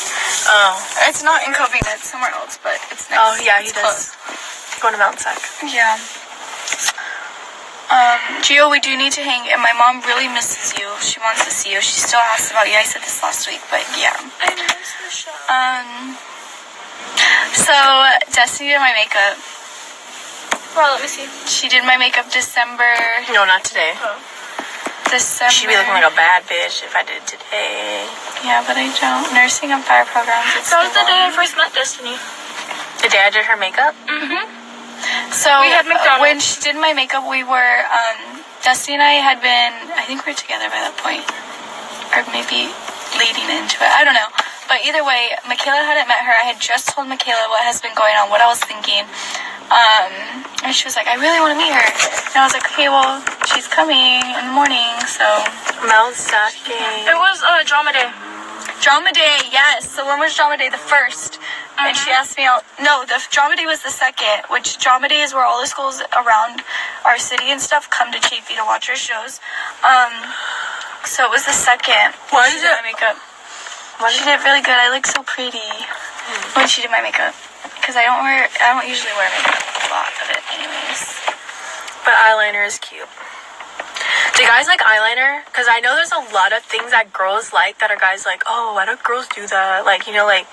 Speaker 2: Oh.
Speaker 1: It's not in Covina, it's somewhere else, but it's next.
Speaker 2: Oh, yeah, he
Speaker 1: it's
Speaker 2: does. Going to Mount Sac.
Speaker 1: Close. Yeah. Gio, we do need to hang, and my mom really misses you. She wants to see you. She still asks about you. I said this last week, but yeah.
Speaker 4: I miss the show.
Speaker 1: So Destiny did my makeup.
Speaker 4: Well, let me see.
Speaker 1: She did my makeup December.
Speaker 2: No, not today.
Speaker 1: December.
Speaker 2: She'd be looking like a bad bitch if I did it today.
Speaker 1: Yeah, but I don't. Nursing and fire programs. It's
Speaker 4: That was
Speaker 1: too
Speaker 4: the day I
Speaker 1: long.
Speaker 4: first met Destiny.
Speaker 2: The day I did her makake
Speaker 1: So
Speaker 4: We had McDonald's.
Speaker 1: when she did my makeup, we were Dusty and I had been, I think we were together by that point, or maybe leading into it. I don't know. But either way, Michaela hadn't met her. I had just told Michaela what has been going on, what I was thinking. And she was like, I really want to meet her. And I was like, okay, well, she's coming in the morning, so.
Speaker 2: Mount Sac.
Speaker 4: It was Drama Day.
Speaker 1: Drama Day, yes. So when was Drama Day? The 1st. And she asked me out. No, the Drama Day was the 2nd, which Drama Day is where all the schools around our city and stuff come to Chafee to watch our shows. So it was the 2nd.
Speaker 2: Why
Speaker 1: she
Speaker 2: did
Speaker 1: did
Speaker 2: it-
Speaker 1: my makeup. She did really good. I look so pretty when she did my makeup. Because I don't usually wear makeup, a lot of it anyways.
Speaker 2: But eyeliner is cute. Do guys like eyeliner? Because I know there's a lot of things that girls like that are guys like, oh, why do girls do that? Like, you know, like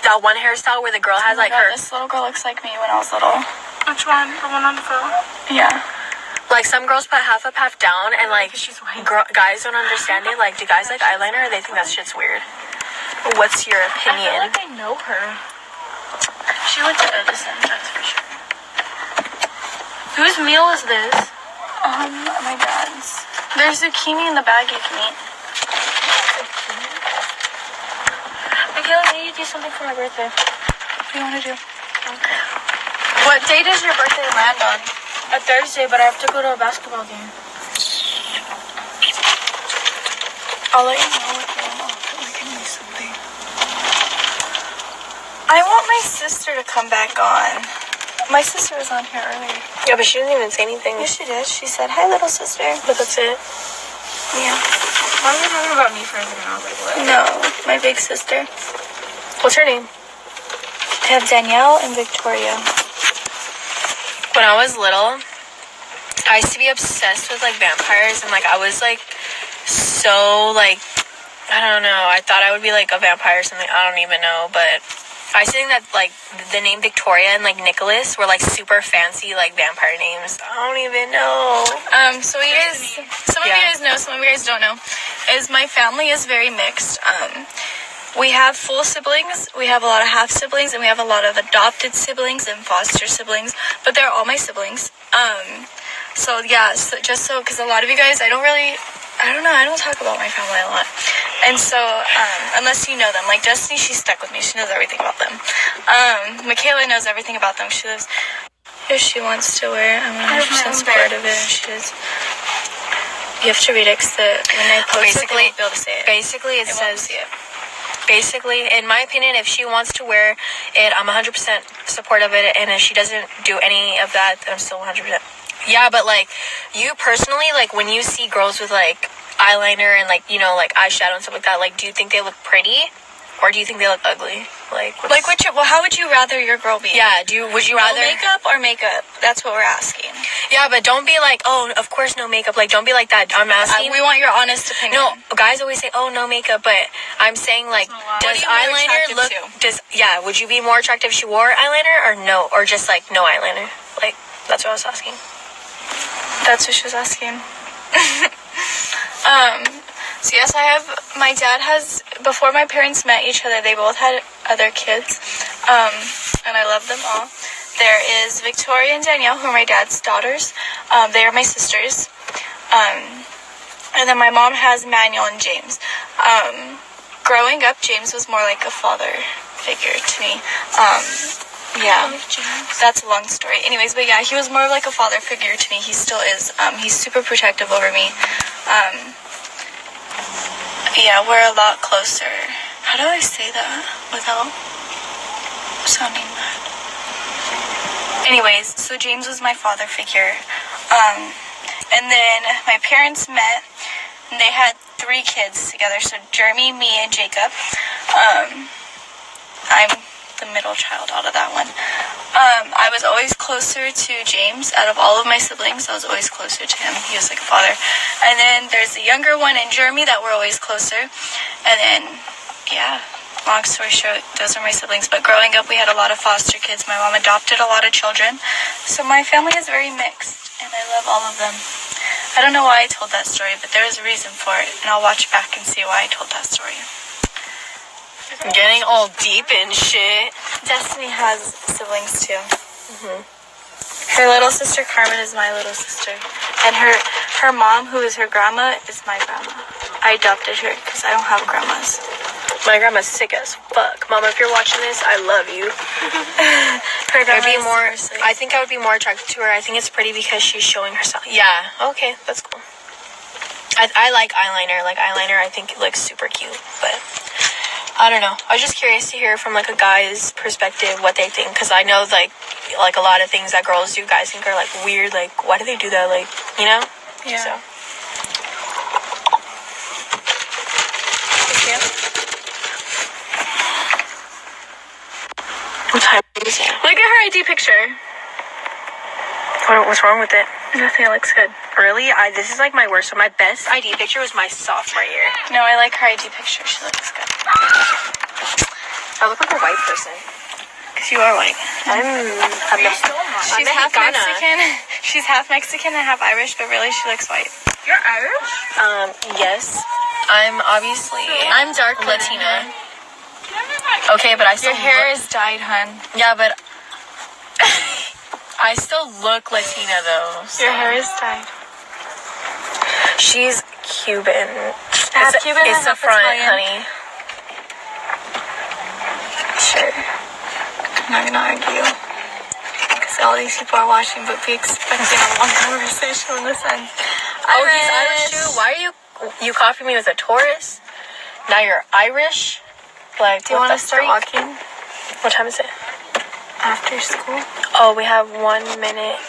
Speaker 2: that one hairstyle where the girl has
Speaker 1: Oh my
Speaker 2: like
Speaker 1: God,
Speaker 2: her,
Speaker 1: this little girl looks like me when I was little.
Speaker 4: Which one? The one on the phone?
Speaker 1: Yeah.
Speaker 2: like some girls put half up, half down, and like
Speaker 4: She's white.
Speaker 2: guys don't understand it. Like, do guys like eyeliner or they think that shit's weird? What's your
Speaker 4: I feel
Speaker 2: opinion?
Speaker 4: like I know her. She went to Edison, that's for sure. Whose meal is this?
Speaker 1: My dad's. There's zucchini in the bag you can eat.
Speaker 4: Michaela, I need to do something for my birthday.
Speaker 1: What do you want to do? What day does your birthday land on?
Speaker 4: A Thursday, but I have to go to a basketball game.
Speaker 1: I'll let you know if you want. We can do something. I want my sister to come back on. My sister was on here earlier.
Speaker 2: Yeah, but she didn't even say anything.
Speaker 1: Yeah, she did. She said, hi, little sister.
Speaker 2: But that's it.
Speaker 1: Yeah.
Speaker 4: Why are you talking about me for a second? I was like, what?
Speaker 1: No, my big sister.
Speaker 2: What's her name?
Speaker 1: I have Danielle and Victoria.
Speaker 2: When I was little, I used to be obsessed with like vampires, and like I was like so like, I don't know, I thought I would be like a vampire or something. I don't even know, but I used to think that like the name Victoria and like Nicholas were like super fancy like vampire names. I don't even know.
Speaker 1: So you guys, some of you guys know, some of you guys don't know, is my family is very mixed. We have full siblings, we have a lot of half siblings, and we have a lot of adopted siblings and foster siblings, but they're all my siblings. So yeah, so just so, because a lot of you guys, I don't really I don't know. I don't talk about my family a lot. And so, unless you know them. Like, Destiny, she's stuck with me. She knows everything about them. Michaela knows everything about them. She lives... If she wants to wear it, I'm 100% supportive of it. And she does. You have to read it, because when I post it, they won't be able to say it.
Speaker 2: Basically, it
Speaker 1: They
Speaker 2: says...
Speaker 1: won't see it.
Speaker 2: Basically, in my opinion, if she wants to wear it, I'm 100% supportive of it. And if she doesn't do any of that, I'm still 100%. Yeah, but, like, you personally, like, when you see girls with, like, eyeliner and, like, you know, like, eyeshadow and stuff like that, like, do you think they look pretty? Or do you think they look ugly? Like,
Speaker 1: how would you rather your girl be?
Speaker 2: Yeah, would you rather...
Speaker 1: No makeup or makeup? That's what we're asking.
Speaker 2: Yeah, but don't be like, oh, of course no makeup. Like, don't be like that. I'm asking...
Speaker 1: we want your honest opinion.
Speaker 2: No, guys always say, oh, no makeup, but I'm saying, like, does eyeliner look... would you be more attractive if she wore eyeliner or no? Or just, like, no eyeliner? Like, that's what I was asking.
Speaker 1: That's what she was asking. So yes, my dad has, before my parents met each other, they both had other kids, and I love them all. There is Victoria and Danielle, who are my dad's daughters. They are my sisters. And then my mom has Manuel and James. Growing up, James was more like a father figure to me. Yeah, that's a long story. Anyways, but yeah, he was more of like a father figure to me. He still is. He's super protective over me. Yeah, we're a lot closer. How do I say that without sounding bad? Anyways, so James was my father figure. And then my parents met, and they had 3 kids together. So Jeremy, me, and Jacob. I'm the middle child out of that one. I was always closer to James. Out of all of my siblings, I was always closer to him. He was like a father. And then there's the younger one and Jeremy that were always closer. And then, yeah, long story short, those are my siblings. But growing up, we had a lot of foster kids. My mom adopted a lot of children. So my family is very mixed, and I love all of them. I don't know why I told that story, but there is a reason for it. And I'll watch back and see why I told that story.
Speaker 2: I'm getting all deep and shit.
Speaker 1: Destiny has siblings too. Her little sister Carmen is my little sister, and her mom, who is her grandma, is my grandma. I adopted her because I don't have grandmas.
Speaker 2: My grandma's sick as fuck. Mama, if you're watching this, I love you. I think I would be more attracted to her. I think it's pretty because she's showing herself. Yeah, okay, that's cool. I like eyeliner. Like, eyeliner, I think it looks super cute, but... I don't know. I was just curious to hear from, like, a guy's perspective what they think. Because I know, like a lot of things that girls do, guys think are, like, weird. Like, why do they do that? Like, you know?
Speaker 1: Yeah.
Speaker 2: So.
Speaker 1: Yeah.
Speaker 2: What time is it?
Speaker 1: Look at her ID picture.
Speaker 2: What's wrong with it?
Speaker 1: Nothing. It looks good.
Speaker 2: Really? This is, like, my worst. So my best ID picture was my sophomore year.
Speaker 1: No, I like her ID picture. She looks good.
Speaker 2: I look like a white person.
Speaker 1: Because you are white.
Speaker 2: She's
Speaker 1: half Mexican. She's half Mexican and half Irish, but really she looks white.
Speaker 4: You're Irish?
Speaker 2: Yes. I'm dark Latina. Okay, but I still
Speaker 1: Your hair is dyed, hun.
Speaker 2: Yeah, but I still look Latina though. So.
Speaker 1: Your hair is dyed.
Speaker 2: She's Cuban.
Speaker 1: Cuban.
Speaker 2: It's the front, honey.
Speaker 1: Sure. I'm not gonna argue. Because all these people are watching, but be expecting a long conversation in the sun.
Speaker 2: Oh, he's Irish too? Why are you copying me with a Taurus? Now you're Irish? Like,
Speaker 1: do you want to start walking?
Speaker 2: What time is it?
Speaker 1: After school.
Speaker 2: Oh, we have 1 minute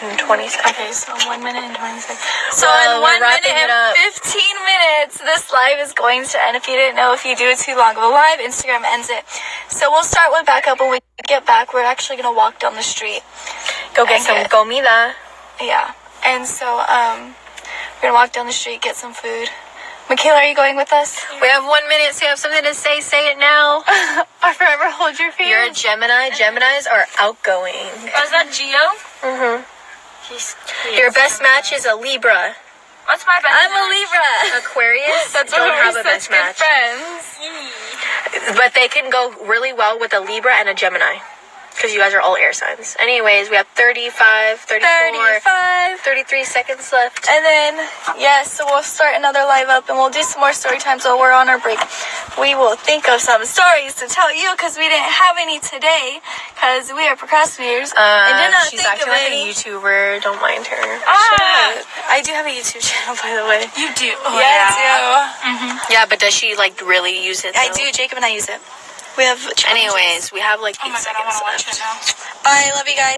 Speaker 2: and 20 seconds.
Speaker 1: Okay, so 1 minute and 20 seconds. So
Speaker 2: well,
Speaker 1: in 1 minute and 15 minutes, this live is going to end. If you didn't know, if you do it too long of a live, Instagram ends it. So we'll start with backup. When we get back, we're actually going to walk down the street.
Speaker 2: Go get some comida.
Speaker 1: Yeah. And so we're going to walk down the street, get some food. Michaela, are you going with us?
Speaker 2: We have 1 minute, so you have something to say. Say it now.
Speaker 1: Or forever hold your fear.
Speaker 2: You're a Gemini. Geminis are outgoing.
Speaker 4: Oh, is that Geo?
Speaker 2: Your best match is a Libra.
Speaker 4: What's my best
Speaker 1: I'm a Libra.
Speaker 2: Aquarius.
Speaker 1: That's
Speaker 2: don't
Speaker 1: why
Speaker 2: have
Speaker 1: we're
Speaker 2: a best
Speaker 1: such good
Speaker 2: match.
Speaker 1: friends.
Speaker 2: But they can go really well with a Libra and a Gemini. Because you guys are all air signs. Anyways, we have 35, 34, 33 seconds left.
Speaker 1: And then, yes, so we'll start another live up and we'll do some more story times while we're on our break. We will think of some stories to tell you because we didn't have any today because we are procrastinators and did not
Speaker 2: She's
Speaker 1: think
Speaker 2: acting
Speaker 1: of
Speaker 2: like
Speaker 1: any.
Speaker 2: a YouTuber. Don't mind her.
Speaker 1: I do have a YouTube channel, by the way.
Speaker 4: You do.
Speaker 1: I
Speaker 2: Yeah, but does she like really use it?
Speaker 1: do. I
Speaker 2: though?
Speaker 1: do. Jacob and I use it. We have challenges.
Speaker 2: Anyways, we have like 8
Speaker 4: Oh my god, I
Speaker 2: seconds
Speaker 4: want to watch
Speaker 2: left.
Speaker 4: it now.
Speaker 1: Bye. Love you guys.